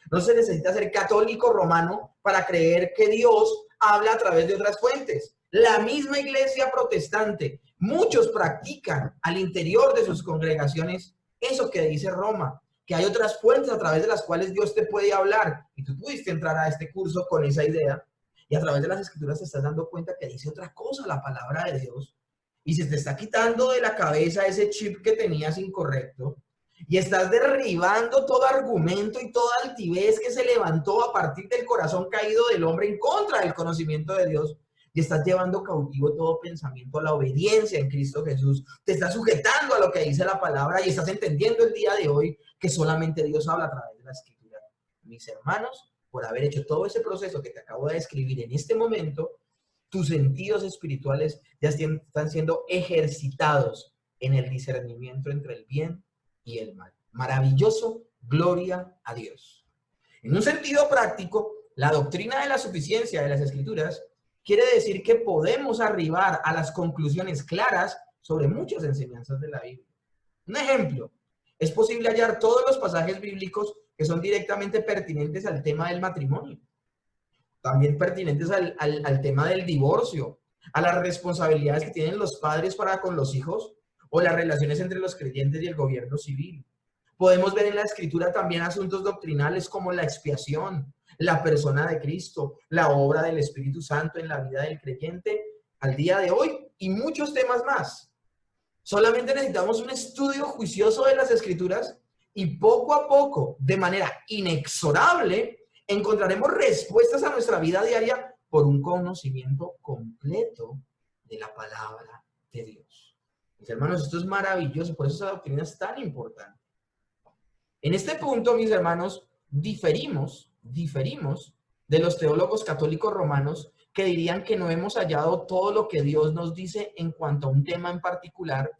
No se necesita ser católico romano para creer que Dios habla a través de otras fuentes. La misma iglesia protestante, muchos practican al interior de sus congregaciones eso que dice Roma, que hay otras fuentes a través de las cuales Dios te puede hablar. Y tú pudiste entrar a este curso con esa idea y a través de las Escrituras te estás dando cuenta que dice otra cosa la palabra de Dios y se te está quitando de la cabeza ese chip que tenías incorrecto. Y estás derribando todo argumento y toda altivez que se levantó a partir del corazón caído del hombre en contra del conocimiento de Dios. y estás llevando cautivo todo pensamiento a la obediencia en Cristo Jesús. Te estás sujetando a lo que dice la palabra y estás entendiendo el día de hoy que solamente Dios habla a través de la Escritura. Mis hermanos, por haber hecho todo ese proceso que te acabo de describir en este momento, tus sentidos espirituales ya están siendo ejercitados en el discernimiento entre el bien y el mal. Maravilloso, gloria a Dios. En un sentido práctico, la doctrina de la suficiencia de las Escrituras quiere decir que podemos arribar a las conclusiones claras sobre muchas enseñanzas de la Biblia. Un ejemplo, es posible hallar todos los pasajes bíblicos que son directamente pertinentes al tema del matrimonio, también pertinentes al tema del divorcio, a las responsabilidades que tienen los padres para con los hijos o las relaciones entre los creyentes y el gobierno civil. Podemos ver en la Escritura también asuntos doctrinales como la expiación, la persona de Cristo, la obra del Espíritu Santo en la vida del creyente al día de hoy y muchos temas más. Solamente necesitamos un estudio juicioso de las Escrituras y poco a poco, de manera inexorable, encontraremos respuestas a nuestra vida diaria por un conocimiento completo de la palabra de Dios. Mis hermanos, esto es maravilloso, por eso esa doctrina es tan importante. En este punto, mis hermanos, diferimos de los teólogos católicos romanos que dirían que no hemos hallado todo lo que Dios nos dice en cuanto a un tema en particular,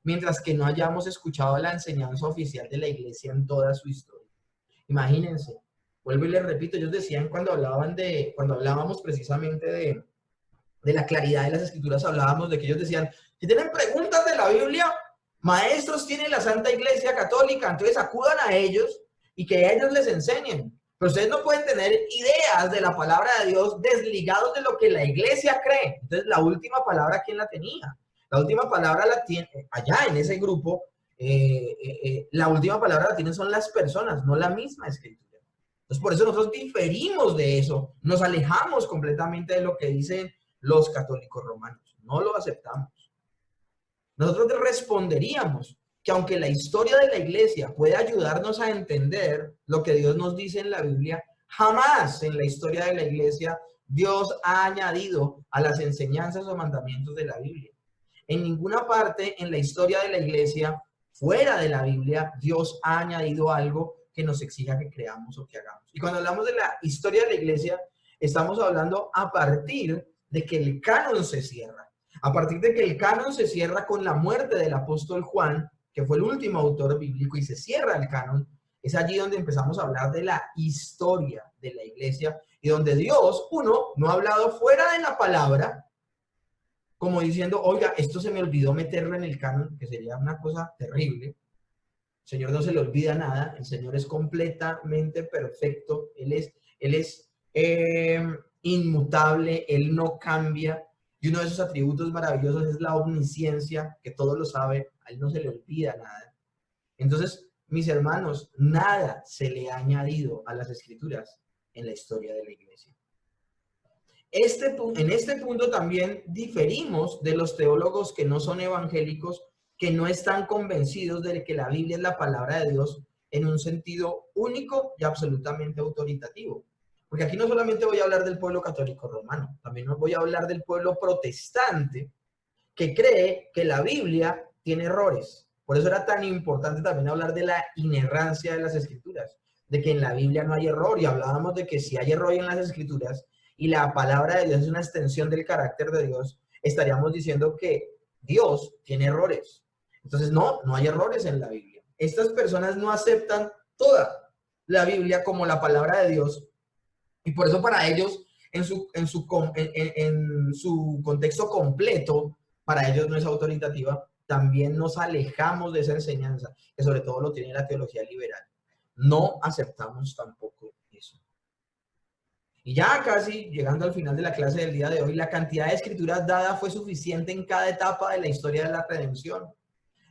mientras que no hayamos escuchado la enseñanza oficial de la iglesia en toda su historia. Imagínense, vuelvo y les repito, ellos decían cuando hablábamos precisamente de la claridad de las Escrituras, hablábamos de que ellos decían, si tienen preguntas de la Biblia, maestros tiene la Santa Iglesia Católica, entonces acudan a ellos y que ellos les enseñen. Pero ustedes no pueden tener ideas de la palabra de Dios desligados de lo que la iglesia cree. Entonces, la última palabra, ¿quién la tenía? La última palabra la tiene, allá en ese grupo, la última palabra la tienen son las personas, no la misma Escritura. Entonces, por eso nosotros diferimos de eso, nos alejamos completamente de lo que dicen los católicos romanos, no lo aceptamos. Nosotros responderíamos que aunque la historia de la iglesia puede ayudarnos a entender lo que Dios nos dice en la Biblia, jamás en la historia de la iglesia Dios ha añadido a las enseñanzas o mandamientos de la Biblia. En ninguna parte en la historia de la iglesia, fuera de la Biblia, Dios ha añadido algo que nos exija que creamos o que hagamos. Y cuando hablamos de la historia de la iglesia, estamos hablando a partir de que el canon se cierra. A partir de que el canon se cierra con la muerte del apóstol Juan, que fue el último autor bíblico, y se cierra el canon, es allí donde empezamos a hablar de la historia de la iglesia y donde Dios, no ha hablado fuera de la palabra, como diciendo, oiga, esto se me olvidó meterlo en el canon, que sería una cosa terrible. El Señor no se le olvida nada, el Señor es completamente perfecto, Él es inmutable, Él no cambia. Y uno de esos atributos maravillosos es la omnisciencia, que todo lo sabe, a Él no se le olvida nada. Entonces, mis hermanos, nada se le ha añadido a las Escrituras en la historia de la iglesia. En este punto también diferimos de los teólogos que no son evangélicos, que no están convencidos de que la Biblia es la palabra de Dios en un sentido único y absolutamente autoritativo. Porque aquí no solamente voy a hablar del pueblo católico romano, también voy a hablar del pueblo protestante que cree que la Biblia tiene errores. Por eso era tan importante también hablar de la inerrancia de las Escrituras, de que en la Biblia no hay error, y hablábamos de que si hay error en las Escrituras y la palabra de Dios es una extensión del carácter de Dios, estaríamos diciendo que Dios tiene errores. Entonces, no hay errores en la Biblia. Estas personas no aceptan toda la Biblia como la palabra de Dios. Y por eso para ellos, en su contexto completo, para ellos no es autoritativa. También nos alejamos de esa enseñanza, que sobre todo lo tiene la teología liberal. No aceptamos tampoco eso. Y ya casi llegando al final de la clase del día de hoy, la cantidad de escrituras dadas fue suficiente en cada etapa de la historia de la redención.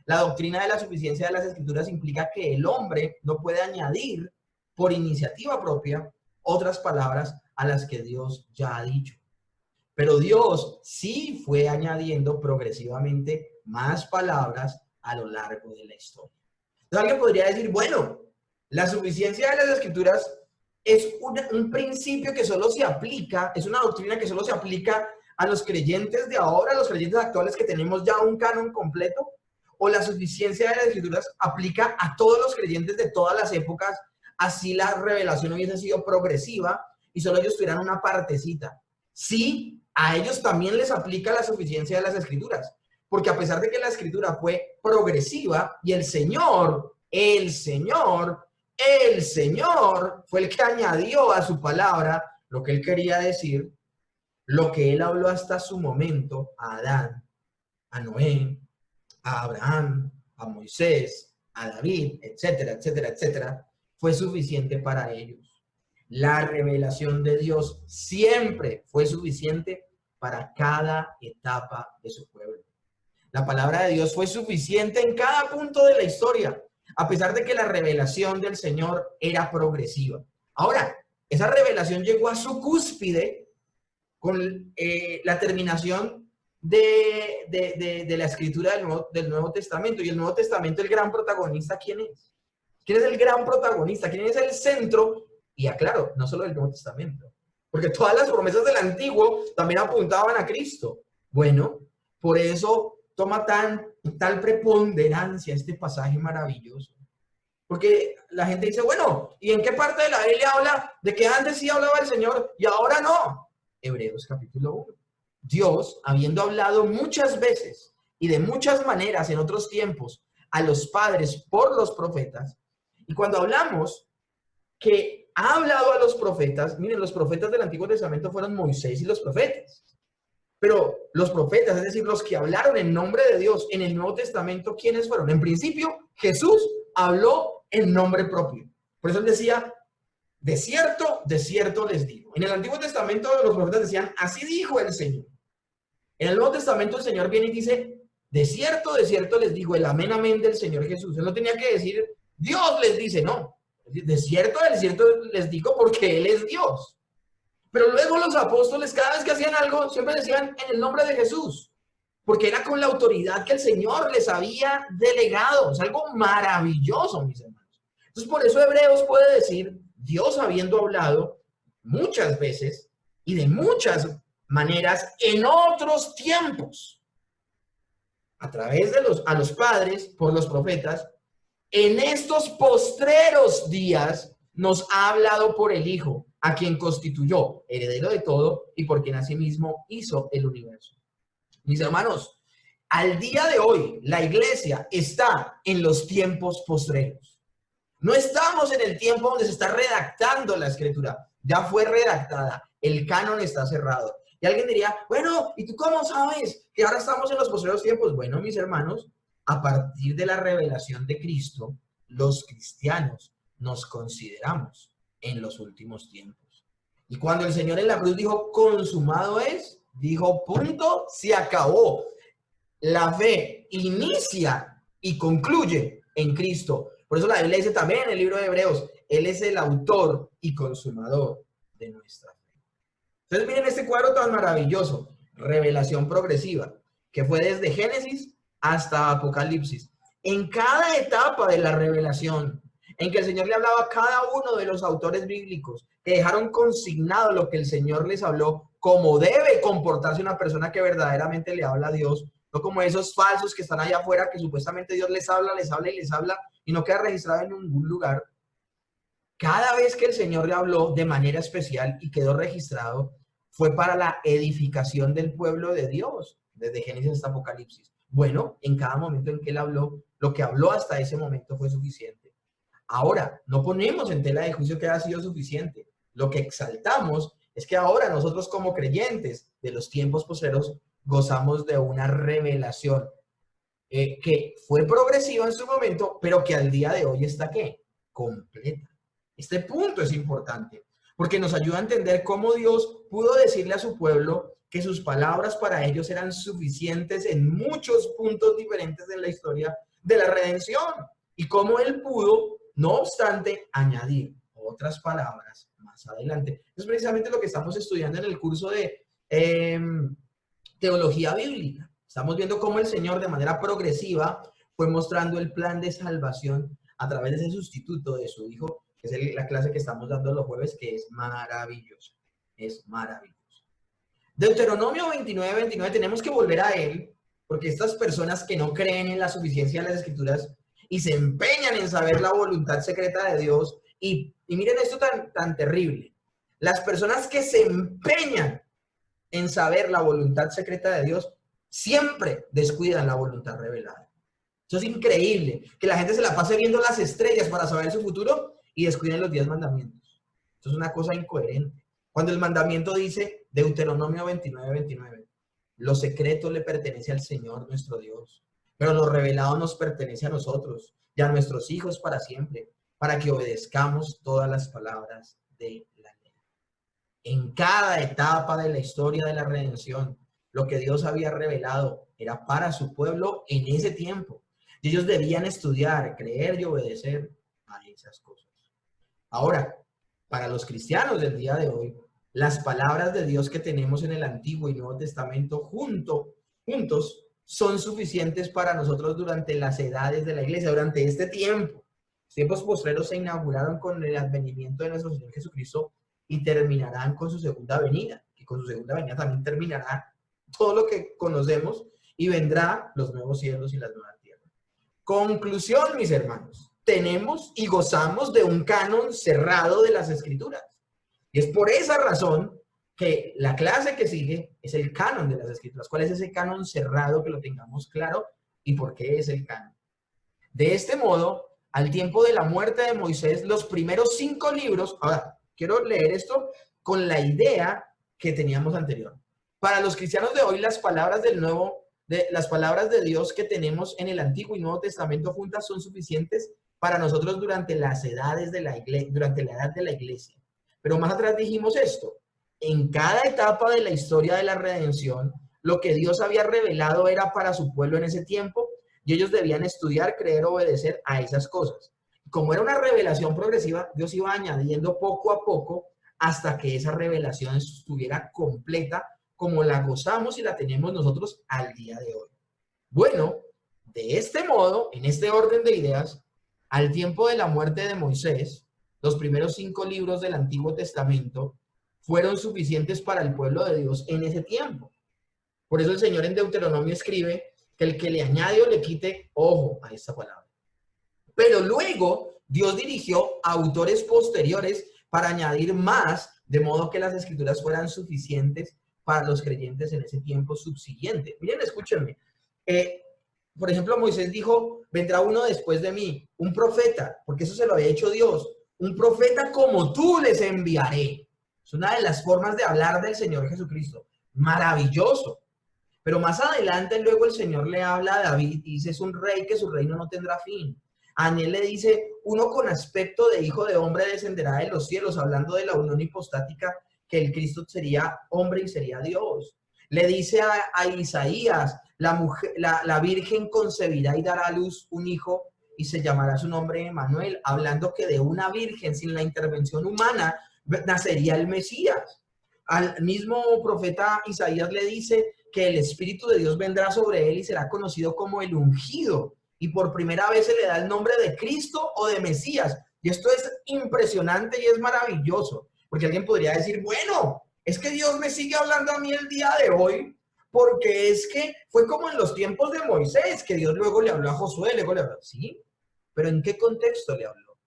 La doctrina de la suficiencia de las escrituras implica que el hombre no puede añadir por iniciativa propia otras palabras a las que Dios ya ha dicho. Pero Dios sí fue añadiendo progresivamente más palabras a lo largo de la historia. Entonces alguien podría decir, bueno, la suficiencia de las escrituras es un principio que solo se aplica, es una doctrina que solo se aplica a los creyentes de ahora, a los creyentes actuales que tenemos ya un canon completo? ¿O la suficiencia de las Escrituras aplica a todos los creyentes de todas las épocas, así la revelación hubiese sido progresiva y solo ellos tuvieran una partecita? Sí, a ellos también les aplica la suficiencia de las Escrituras, porque a pesar de que la Escritura fue progresiva y el Señor fue el que añadió a su palabra lo que él quería decir, lo que él habló hasta su momento a Adán, a Noé, a Abraham, a Moisés, a David, etcétera, etcétera, etcétera, fue suficiente para ellos. La revelación de Dios siempre fue suficiente para cada etapa de su pueblo. La palabra de Dios fue suficiente en cada punto de la historia, a pesar de que la revelación del Señor era progresiva. Ahora, esa revelación llegó a su cúspide con la terminación de la escritura del Nuevo Testamento. Y el Nuevo Testamento, el gran protagonista, ¿quién es? ¿Quién es el gran protagonista? ¿Quién es el centro? Y aclaro, no solo del Nuevo Testamento, porque todas las promesas del Antiguo también apuntaban a Cristo. Bueno, por eso toma tal preponderancia este pasaje maravilloso. Porque la gente dice, bueno, ¿y en qué parte de la Biblia habla de que antes sí hablaba el Señor y ahora no? Hebreos capítulo 1. Dios, habiendo hablado muchas veces y de muchas maneras en otros tiempos a los padres por los profetas, y cuando hablamos que ha hablado a los profetas, miren, los profetas del Antiguo Testamento fueron Moisés y los profetas. Pero los profetas, es decir, los que hablaron en nombre de Dios en el Nuevo Testamento, ¿quiénes fueron? En principio, Jesús habló en nombre propio. Por eso él decía, de cierto les digo. En el Antiguo Testamento los profetas decían, así dijo el Señor. En el Nuevo Testamento el Señor viene y dice, de cierto les digo, el amén, amén del Señor Jesús. Él no tenía que decir, Dios les dice, no. De cierto les digo porque Él es Dios. Pero luego los apóstoles, cada vez que hacían algo, siempre decían en el nombre de Jesús, porque era con la autoridad que el Señor les había delegado. Es algo maravilloso, mis hermanos. Entonces, por eso Hebreos puede decir, Dios habiendo hablado muchas veces y de muchas maneras en otros tiempos, a través de a los padres, por los profetas, en estos postreros días nos ha hablado por el Hijo, a quien constituyó heredero de todo y por quien asimismo hizo el universo. Mis hermanos, al día de hoy la iglesia está en los tiempos postreros. No estamos en el tiempo donde se está redactando la escritura. Ya fue redactada, el canon está cerrado. Y alguien diría, bueno, ¿y tú cómo sabes que ahora estamos en los postreros tiempos? Bueno, mis hermanos, a partir de la revelación de Cristo, los cristianos nos consideramos en los últimos tiempos. Y cuando el Señor en la cruz dijo, consumado es, dijo, punto, se acabó. La fe inicia y concluye en Cristo. Por eso la Biblia dice también en el libro de Hebreos, Él es el autor y consumador de nuestra fe. Entonces miren este cuadro tan maravilloso, revelación progresiva, que fue desde Génesis hasta Apocalipsis. En cada etapa de la revelación, en que el Señor le hablaba a cada uno de los autores bíblicos, que dejaron consignado lo que el Señor les habló, como debe comportarse una persona que verdaderamente le habla a Dios, no como esos falsos que están allá afuera, que supuestamente Dios les habla y no queda registrado en ningún lugar. Cada vez que el Señor le habló de manera especial y quedó registrado, fue para la edificación del pueblo de Dios, desde Génesis hasta Apocalipsis. Bueno, en cada momento en que Él habló, lo que habló hasta ese momento fue suficiente. Ahora, no ponemos en tela de juicio que haya sido suficiente. Lo que exaltamos es que ahora nosotros como creyentes de los tiempos postreros gozamos de una revelación que fue progresiva en su momento, pero que al día de hoy está ¿qué? Completa. Este punto es importante porque nos ayuda a entender cómo Dios pudo decirle a su pueblo que sus palabras para ellos eran suficientes en muchos puntos diferentes de la historia de la redención y cómo Él pudo, no obstante, añadir otras palabras más adelante. Es precisamente lo que estamos estudiando en el curso de teología bíblica. Estamos viendo cómo el Señor de manera progresiva fue mostrando el plan de salvación a través de ese sustituto de su Hijo, que es la clase que estamos dando los jueves, que es maravilloso. Es maravilloso. Deuteronomio 29:29, tenemos que volver a él, porque estas personas que no creen en la suficiencia de las Escrituras y se empeñan en saber la voluntad secreta de Dios, y miren esto tan terrible, las personas que se empeñan en saber la voluntad secreta de Dios siempre descuidan la voluntad revelada. Eso es increíble, que la gente se la pase viendo las estrellas para saber su futuro y descuiden los 10 mandamientos. Eso es una cosa incoherente. Cuando el mandamiento dice, Deuteronomio 29:29, lo secreto le pertenece al Señor nuestro Dios, pero lo revelado nos pertenece a nosotros y a nuestros hijos para siempre, para que obedezcamos todas las palabras de la ley. En cada etapa de la historia de la redención, lo que Dios había revelado era para su pueblo en ese tiempo. Y ellos debían estudiar, creer y obedecer a esas cosas. Ahora, para los cristianos del día de hoy, las palabras de Dios que tenemos en el Antiguo y Nuevo Testamento juntos son suficientes para nosotros durante las edades de la iglesia, durante este tiempo. Los tiempos postreros se inauguraron con el advenimiento de nuestro Señor Jesucristo y terminarán con su segunda venida. Y con su segunda venida también terminará todo lo que conocemos y vendrá los nuevos cielos y las nuevas tierras. Conclusión, mis hermanos, tenemos y gozamos de un canon cerrado de las Escrituras. Y es por esa razón que la clase que sigue es el canon de las Escrituras. ¿Cuál es ese canon cerrado? Que lo tengamos claro y por qué es el canon. De este modo, al tiempo de la muerte de Moisés, los primeros 5 libros, ahora quiero leer esto con la idea que teníamos anterior. Para los cristianos de hoy, las palabras las palabras de Dios que tenemos en el Antiguo y Nuevo Testamento juntas son suficientes para nosotros durante las edades de la iglesia, durante la edad de la iglesia. Pero más atrás dijimos esto, en cada etapa de la historia de la redención, lo que Dios había revelado era para su pueblo en ese tiempo y ellos debían estudiar, creer, obedecer a esas cosas. Como era una revelación progresiva, Dios iba añadiendo poco a poco hasta que esa revelación estuviera completa como la gozamos y la tenemos nosotros al día de hoy. Bueno, de este modo, en este orden de ideas, al tiempo de la muerte de Moisés, los primeros 5 libros del Antiguo Testamento fueron suficientes para el pueblo de Dios en ese tiempo. Por eso el Señor en Deuteronomio escribe que el que le añade o le quite, ojo a esta palabra. Pero luego Dios dirigió a autores posteriores para añadir más, de modo que las Escrituras fueran suficientes para los creyentes en ese tiempo subsiguiente. Miren, escúchenme. Por ejemplo, Moisés dijo, vendrá uno después de mí, un profeta, porque eso se lo había dicho Dios. Un profeta como tú les enviaré. Es una de las formas de hablar del Señor Jesucristo. Maravilloso. Pero más adelante luego el Señor le habla a David y dice, es un rey que su reino no tendrá fin. A Daniel le dice, uno con aspecto de hijo de hombre descenderá de los cielos, hablando de la unión hipostática, que el Cristo sería hombre y sería Dios. Le dice a Isaías, la virgen concebirá y dará a luz un hijo y se llamará su nombre Emmanuel, hablando que de una virgen sin la intervención humana nacería el Mesías. Al mismo profeta Isaías le dice que el Espíritu de Dios vendrá sobre él y será conocido como el ungido. Y por primera vez se le da el nombre de Cristo o de Mesías. Y esto es impresionante y es maravilloso. Porque alguien podría decir, bueno, es que Dios me sigue hablando a mí el día de hoy, porque es que fue como en los tiempos de Moisés, que Dios luego le habló a Josué, luego le habló, ¿sí? Pero ¿en qué contexto le habló?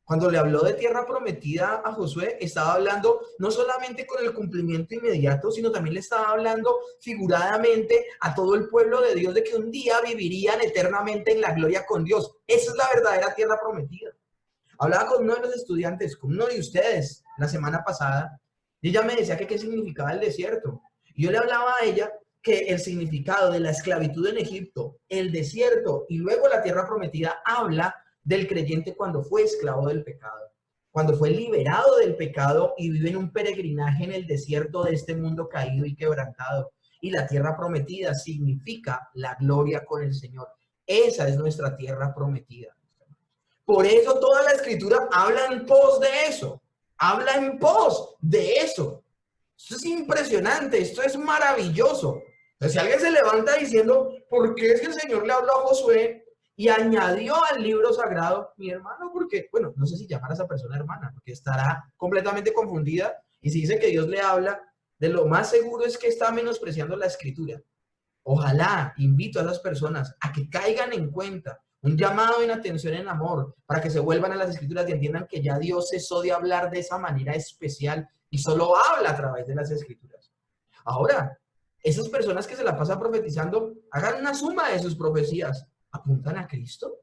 Cuando le habló de tierra prometida a Josué, estaba hablando no solamente con el cumplimiento inmediato, sino también le estaba hablando figuradamente a todo el pueblo de Dios de que un día vivirían eternamente en la gloria con Dios. Esa es la verdadera tierra prometida. Hablaba con uno de los estudiantes, con uno de ustedes, la semana pasada, y ella me decía que qué significaba el desierto. Y yo le hablaba a ella que el significado de la esclavitud en Egipto, el desierto y luego la tierra prometida habla del creyente cuando fue esclavo del pecado, cuando fue liberado del pecado y vive en un peregrinaje en el desierto de este mundo caído y quebrantado. Y la tierra prometida significa la gloria con el Señor. Esa es nuestra tierra prometida. Por eso toda la escritura habla en pos de eso, habla en pos de eso. Esto es impresionante, esto es maravilloso. Entonces, si alguien se levanta diciendo, ¿por qué es que el Señor le habló a Josué y añadió al libro sagrado, mi hermano? Porque, bueno, no sé si llamar a esa persona hermana, porque estará completamente confundida. Y si dice que Dios le habla, de lo más seguro es que está menospreciando la escritura. Ojalá invito a las personas a que caigan en cuenta, un llamado en atención en amor, para que se vuelvan a las escrituras y entiendan que ya Dios cesó de hablar de esa manera especial y solo habla a través de las escrituras. Ahora, esas personas que se la pasan profetizando, hagan una suma de sus profecías. ¿Apuntan a Cristo?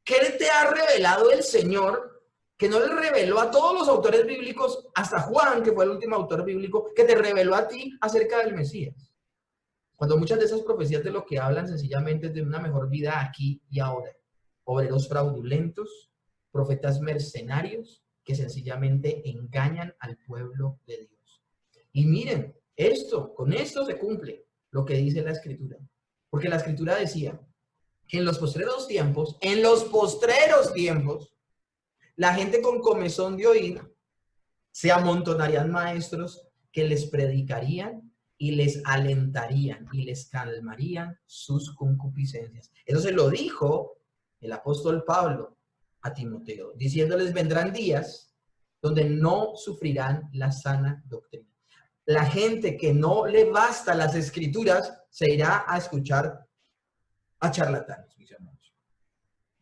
¿Qué te ha revelado el Señor que no le reveló a todos los autores bíblicos, hasta Juan, que fue el último autor bíblico, que te reveló a ti acerca del Mesías? Cuando muchas de esas profecías de lo que hablan sencillamente es de una mejor vida aquí y ahora. Obreros fraudulentos, profetas mercenarios que sencillamente engañan al pueblo de Dios. Y miren, con esto se cumple lo que dice la Escritura. Porque la Escritura decía que en los postreros tiempos, la gente con comezón de oír se amontonarían maestros que les predicarían y les alentarían y les calmarían sus concupiscencias. Eso se lo dijo el apóstol Pablo a Timoteo, diciéndoles: vendrán días donde no sufrirán la sana doctrina. La gente que no le basta las escrituras se irá a escuchar a charlatanes, mis hermanos.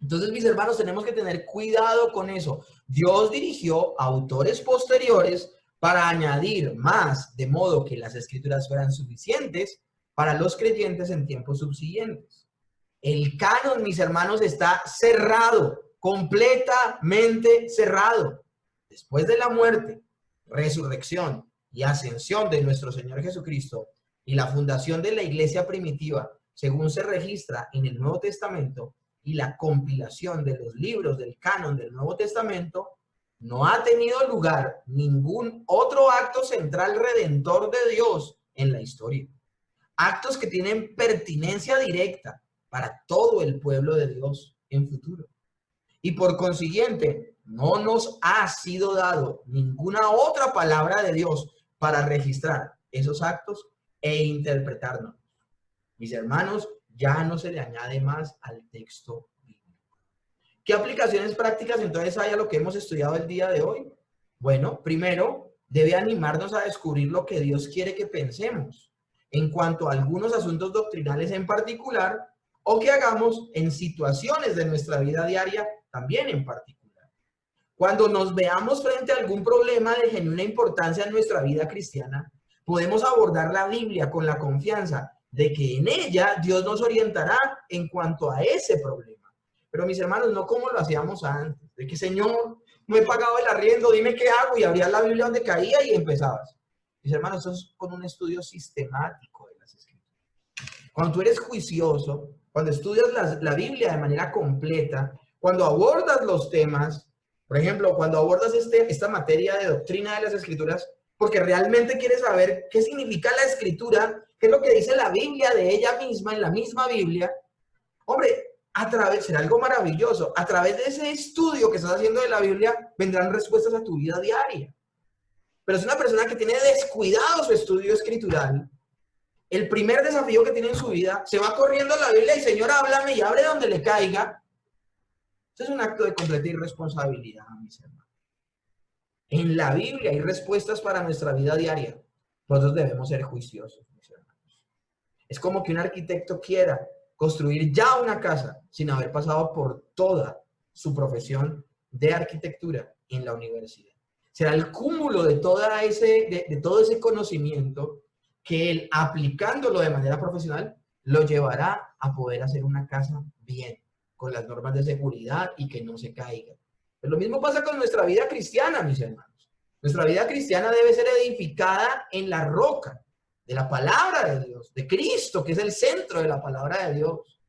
Entonces, mis hermanos, tenemos que tener cuidado con eso. Dios dirigió a autores posteriores para añadir más, de modo que las escrituras fueran suficientes para los creyentes en tiempos subsiguientes. El canon, mis hermanos, está cerrado, completamente cerrado. Después de la muerte, resurrección y ascensión de nuestro Señor Jesucristo y la fundación de la iglesia primitiva, según se registra en el Nuevo Testamento, y la compilación de los libros del canon del Nuevo Testamento, no ha tenido lugar ningún otro acto central redentor de Dios en la historia. Actos que tienen pertinencia directa para todo el pueblo de Dios en futuro. Y por consiguiente, no nos ha sido dado ninguna otra palabra de Dios para registrar esos actos e interpretarnos. Mis hermanos, ya no se le añade más al texto bíblico. ¿Qué aplicaciones prácticas entonces hay a lo que hemos estudiado el día de hoy? Bueno, primero, debe animarnos a descubrir lo que Dios quiere que pensemos en cuanto a algunos asuntos doctrinales en particular, o que hagamos en situaciones de nuestra vida diaria también en particular. Cuando nos veamos frente a algún problema de genuina importancia en nuestra vida cristiana, podemos abordar la Biblia con la confianza de que en ella Dios nos orientará en cuanto a ese problema. Pero mis hermanos, no como lo hacíamos antes, de que: Señor, no he pagado el arriendo, dime qué hago, y abrías la Biblia donde caía y empezabas. Mis hermanos, eso es con un estudio sistemático de las Escrituras. Cuando tú eres juicioso, cuando estudias la Biblia de manera completa, cuando abordas los temas, por ejemplo, cuando abordas esta materia de doctrina de las Escrituras, porque realmente quieres saber qué significa la Escritura, qué es lo que dice la Biblia de ella misma, en la misma Biblia, hombre, será algo maravilloso. A través de ese estudio que estás haciendo de la Biblia, vendrán respuestas a tu vida diaria. Pero es una persona que tiene descuidado su estudio escritural. El primer desafío que tiene en su vida, se va corriendo a la Biblia y: Señor, háblame, y abre donde le caiga. Eso es un acto de completa irresponsabilidad, mis hermanos. En la Biblia hay respuestas para nuestra vida diaria. Nosotros debemos ser juiciosos, mis hermanos. Es como que un arquitecto quiera construir ya una casa sin haber pasado por toda su profesión de arquitectura en la universidad. Será el cúmulo de todo ese conocimiento que él, aplicándolo de manera profesional, lo llevará a poder hacer una casa bien, con las normas de seguridad y que no se caiga. Pero lo mismo pasa con nuestra vida cristiana, mis hermanos. Nuestra vida cristiana debe ser edificada en la roca de la palabra de Dios, de Cristo, que es el centro de la palabra de Dios.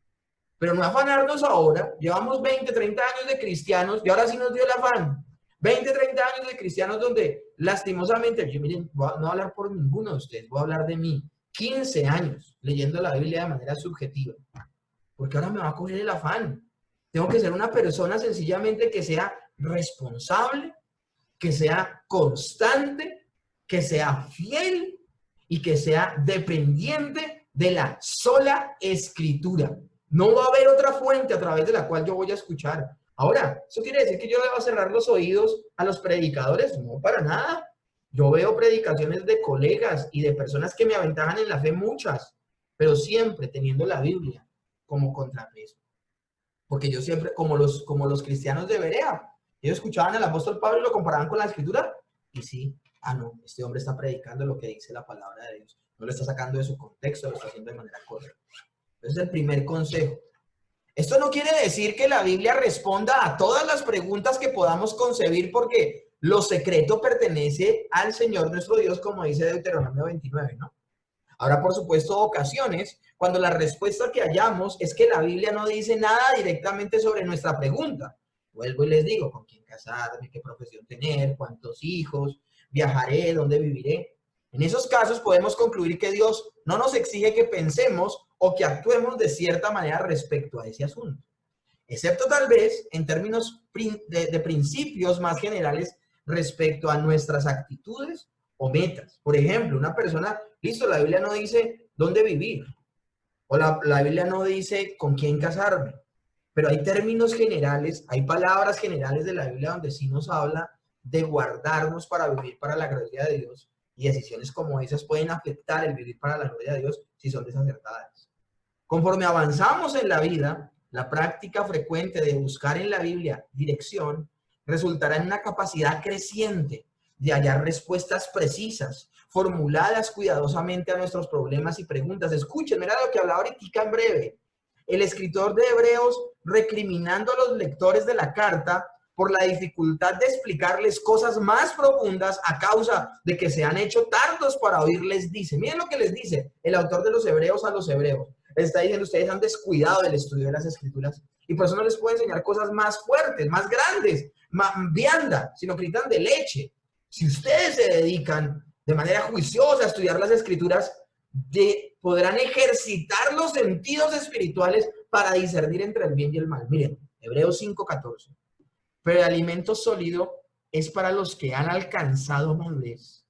Pero no afanarnos ahora. Llevamos 20, 30 años de cristianos y ahora sí nos dio el afán. 20, 30 años de cristianos donde lastimosamente, miren, no voy a hablar por ninguno de ustedes, voy a hablar de mí. 15 años leyendo la Biblia de manera subjetiva. Porque ahora me va a coger el afán. Tengo que ser una persona sencillamente que sea responsable, que sea constante, que sea fiel y que sea dependiente de la sola Escritura. No va a haber otra fuente a través de la cual yo voy a escuchar. Ahora, ¿eso quiere decir que yo le voy a cerrar los oídos a los predicadores? No, para nada. Yo veo predicaciones de colegas y de personas que me aventajan en la fe muchas, pero siempre teniendo la Biblia como contrapeso. Porque yo siempre, como los cristianos de Berea, ellos escuchaban al apóstol Pablo y lo comparaban con la escritura, y sí, no, este hombre está predicando lo que dice la palabra de Dios, no lo está sacando de su contexto, lo está haciendo de manera correcta. Ese es el primer consejo. Esto no quiere decir que la Biblia responda a todas las preguntas que podamos concebir, porque lo secreto pertenece al Señor nuestro Dios, como dice Deuteronomio 29, ¿no? Ahora, por supuesto, ocasiones cuando la respuesta que hallamos es que la Biblia no dice nada directamente sobre nuestra pregunta. Vuelvo y les digo, ¿con quién casarme? ¿Qué profesión tener? ¿Cuántos hijos? ¿Viajaré? ¿Dónde viviré? En esos casos podemos concluir que Dios no nos exige que pensemos o que actuemos de cierta manera respecto a ese asunto, excepto tal vez en términos de principios más generales respecto a nuestras actitudes o metas. Por ejemplo, una persona, listo, la Biblia no dice dónde vivir, o la Biblia no dice con quién casarme, pero hay términos generales, hay palabras generales de la Biblia donde sí nos habla de guardarnos para vivir para la gloria de Dios, y decisiones como esas pueden afectar el vivir para la gloria de Dios si son desacertadas. Conforme avanzamos en la vida, la práctica frecuente de buscar en la Biblia dirección resultará en una capacidad creciente de hallar respuestas precisas, formuladas cuidadosamente a nuestros problemas y preguntas. Escuchen, mira lo que hablaba ahorita en breve. El escritor de Hebreos, recriminando a los lectores de la carta por la dificultad de explicarles cosas más profundas a causa de que se han hecho tardos para oírles, dice, miren lo que les dice el autor de los Hebreos a los Hebreos. Les está diciendo, ustedes han descuidado del estudio de las Escrituras y por eso no les puedo enseñar cosas más fuertes, más grandes, más vianda, sino que necesitan de leche. Si ustedes se dedican de manera juiciosa a estudiar las Escrituras, podrán ejercitar los sentidos espirituales para discernir entre el bien y el mal. Miren, Hebreos 5:14. Pero el alimento sólido es para los que han alcanzado madurez,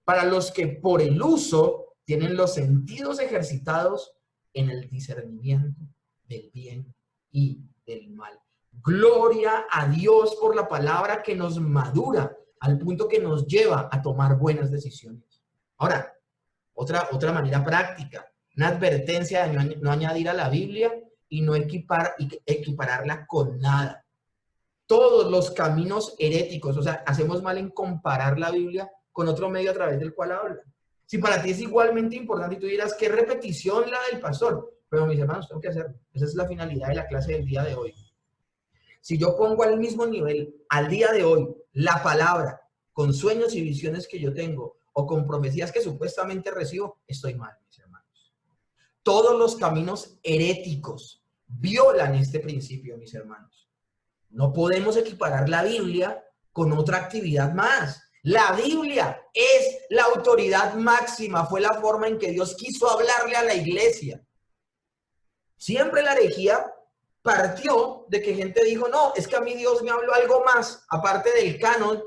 para los que por el uso tienen los sentidos ejercitados en el discernimiento del bien y del mal. Gloria a Dios por la palabra que nos madura al punto que nos lleva a tomar buenas decisiones. Ahora, otra manera práctica, una advertencia de no añadir a la Biblia y no equipararla con nada. Todos los caminos heréticos, o sea, hacemos mal en comparar la Biblia con otro medio a través del cual habla. Si para ti es igualmente importante y tú dirás, qué repetición la del pastor, pero mis hermanos, tengo que hacerlo. Esa es la finalidad de la clase del día de hoy. Si yo pongo al mismo nivel, al día de hoy, la palabra, con sueños y visiones que yo tengo, o con profecías que supuestamente recibo, estoy mal, mis hermanos. Todos los caminos heréticos violan este principio, mis hermanos. No podemos equiparar la Biblia con otra actividad más. La Biblia es la autoridad máxima, fue la forma en que Dios quiso hablarle a la iglesia. Siempre la herejía partió de que gente dijo, no, es que a mí Dios me habló algo más, aparte del canon,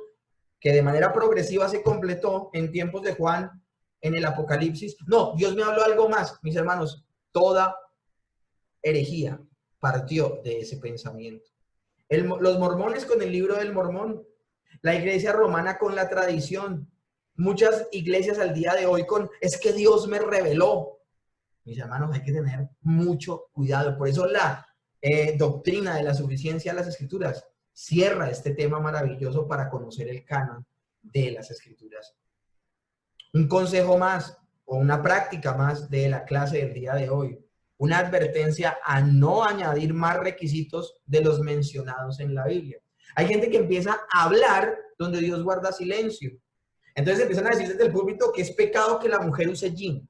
que de manera progresiva se completó en tiempos de Juan, en el Apocalipsis. No, Dios me habló algo más. Mis hermanos, toda herejía partió de ese pensamiento. Los mormones con el libro del Mormón, la iglesia romana con la tradición, muchas iglesias al día de hoy con, es que Dios me reveló. Mis hermanos, hay que tener mucho cuidado. Por eso la doctrina de la suficiencia de las Escrituras cierra este tema maravilloso para conocer el canon de las Escrituras. Un consejo más o una práctica más de la clase del día de hoy. Una advertencia a no añadir más requisitos de los mencionados en la Biblia. Hay gente que empieza a hablar donde Dios guarda silencio. Entonces empiezan a decir desde el púlpito que es pecado que la mujer use jean.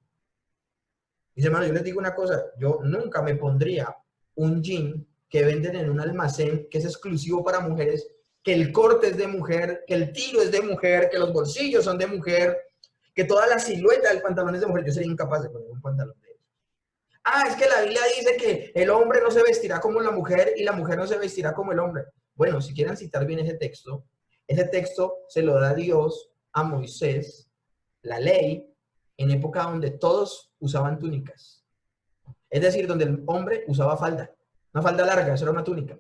Mis hermanos, yo les digo una cosa, yo nunca me pondría un jean que venden en un almacén que es exclusivo para mujeres, que el corte es de mujer, que el tiro es de mujer, que los bolsillos son de mujer, que toda la silueta del pantalón es de mujer. Yo sería incapaz de poner un pantalón de eso. Es que la Biblia dice que el hombre no se vestirá como la mujer y la mujer no se vestirá como el hombre. Bueno, si quieren citar bien ese texto se lo da Dios a Moisés, la ley, en época donde todos usaban túnicas. Es decir, donde el hombre usaba falda, una falda larga, eso era una túnica.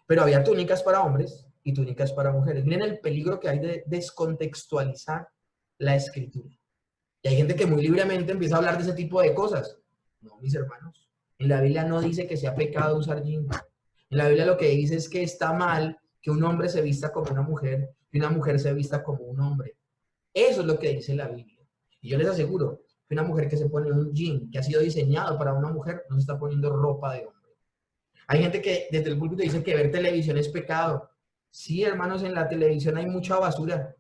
Pero había túnicas para hombres y túnicas para mujeres. Miren el peligro que hay de descontextualizar la escritura. Y hay gente que muy libremente empieza a hablar de ese tipo de cosas. No, mis hermanos. En la Biblia no dice que sea pecado usar jeans. En la Biblia lo que dice es que está mal que un hombre se vista como una mujer y una mujer se vista como un hombre. Eso es lo que dice la Biblia. Y yo les aseguro que una mujer que se pone un jean que ha sido diseñado para una mujer no se está poniendo ropa de hombre. Hay gente que desde el púlpito dice que ver televisión es pecado. Sí, hermanos, en la televisión hay mucha basura,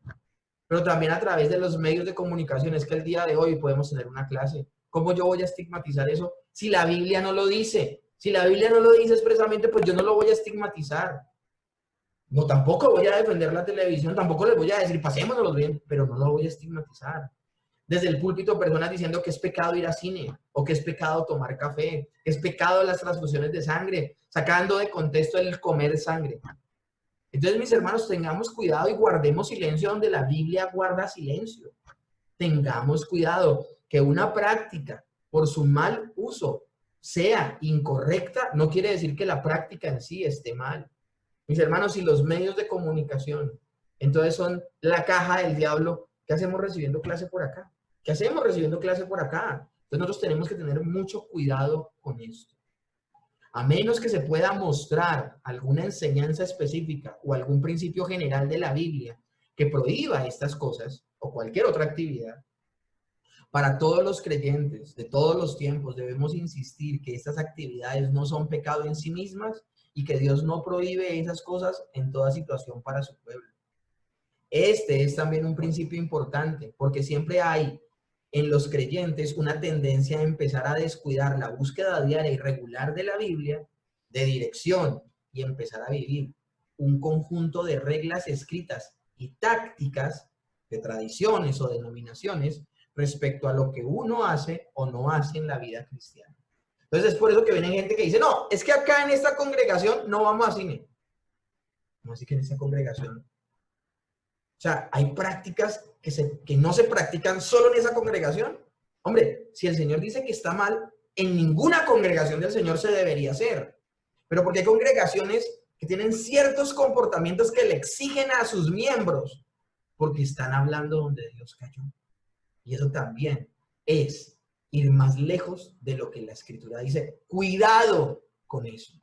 pero también a través de los medios de comunicación es que el día de hoy podemos tener una clase. ¿Cómo yo voy a estigmatizar eso si la Biblia no lo dice? Si la Biblia no lo dice expresamente, pues yo no lo voy a estigmatizar. No, tampoco voy a defender la televisión, tampoco les voy a decir, pasémonos bien, pero no lo voy a estigmatizar. Desde el púlpito, personas diciendo que es pecado ir a cine, o que es pecado tomar café, que es pecado las transfusiones de sangre, sacando de contexto el comer sangre. Entonces, mis hermanos, tengamos cuidado y guardemos silencio donde la Biblia guarda silencio. Tengamos cuidado que una práctica, por su mal uso, sea incorrecta, no quiere decir que la práctica en sí esté mal. Mis hermanos, si los medios de comunicación, entonces son la caja del diablo, ¿qué hacemos recibiendo clase por acá? ¿Qué hacemos recibiendo clase por acá? Entonces nosotros tenemos que tener mucho cuidado con esto. A menos que se pueda mostrar alguna enseñanza específica o algún principio general de la Biblia que prohíba estas cosas o cualquier otra actividad, para todos los creyentes de todos los tiempos debemos insistir que estas actividades no son pecado en sí mismas y que Dios no prohíbe esas cosas en toda situación para su pueblo. Este es también un principio importante porque siempre hay en los creyentes una tendencia a empezar a descuidar la búsqueda diaria y regular de la Biblia, de dirección, y empezar a vivir un conjunto de reglas escritas y tácticas, de tradiciones o denominaciones, respecto a lo que uno hace o no hace en la vida cristiana. Entonces es por eso que viene gente que dice, no, es que acá en esta congregación no vamos a cine. ¿Cómo así que en esta congregación? O sea, hay prácticas que no se practican solo en esa congregación. Hombre, si el Señor dice que está mal, en ninguna congregación del Señor se debería hacer. Pero porque hay congregaciones que tienen ciertos comportamientos que le exigen a sus miembros, porque están hablando donde Dios cayó. Y eso también es ir más lejos de lo que la Escritura dice. Cuidado con eso.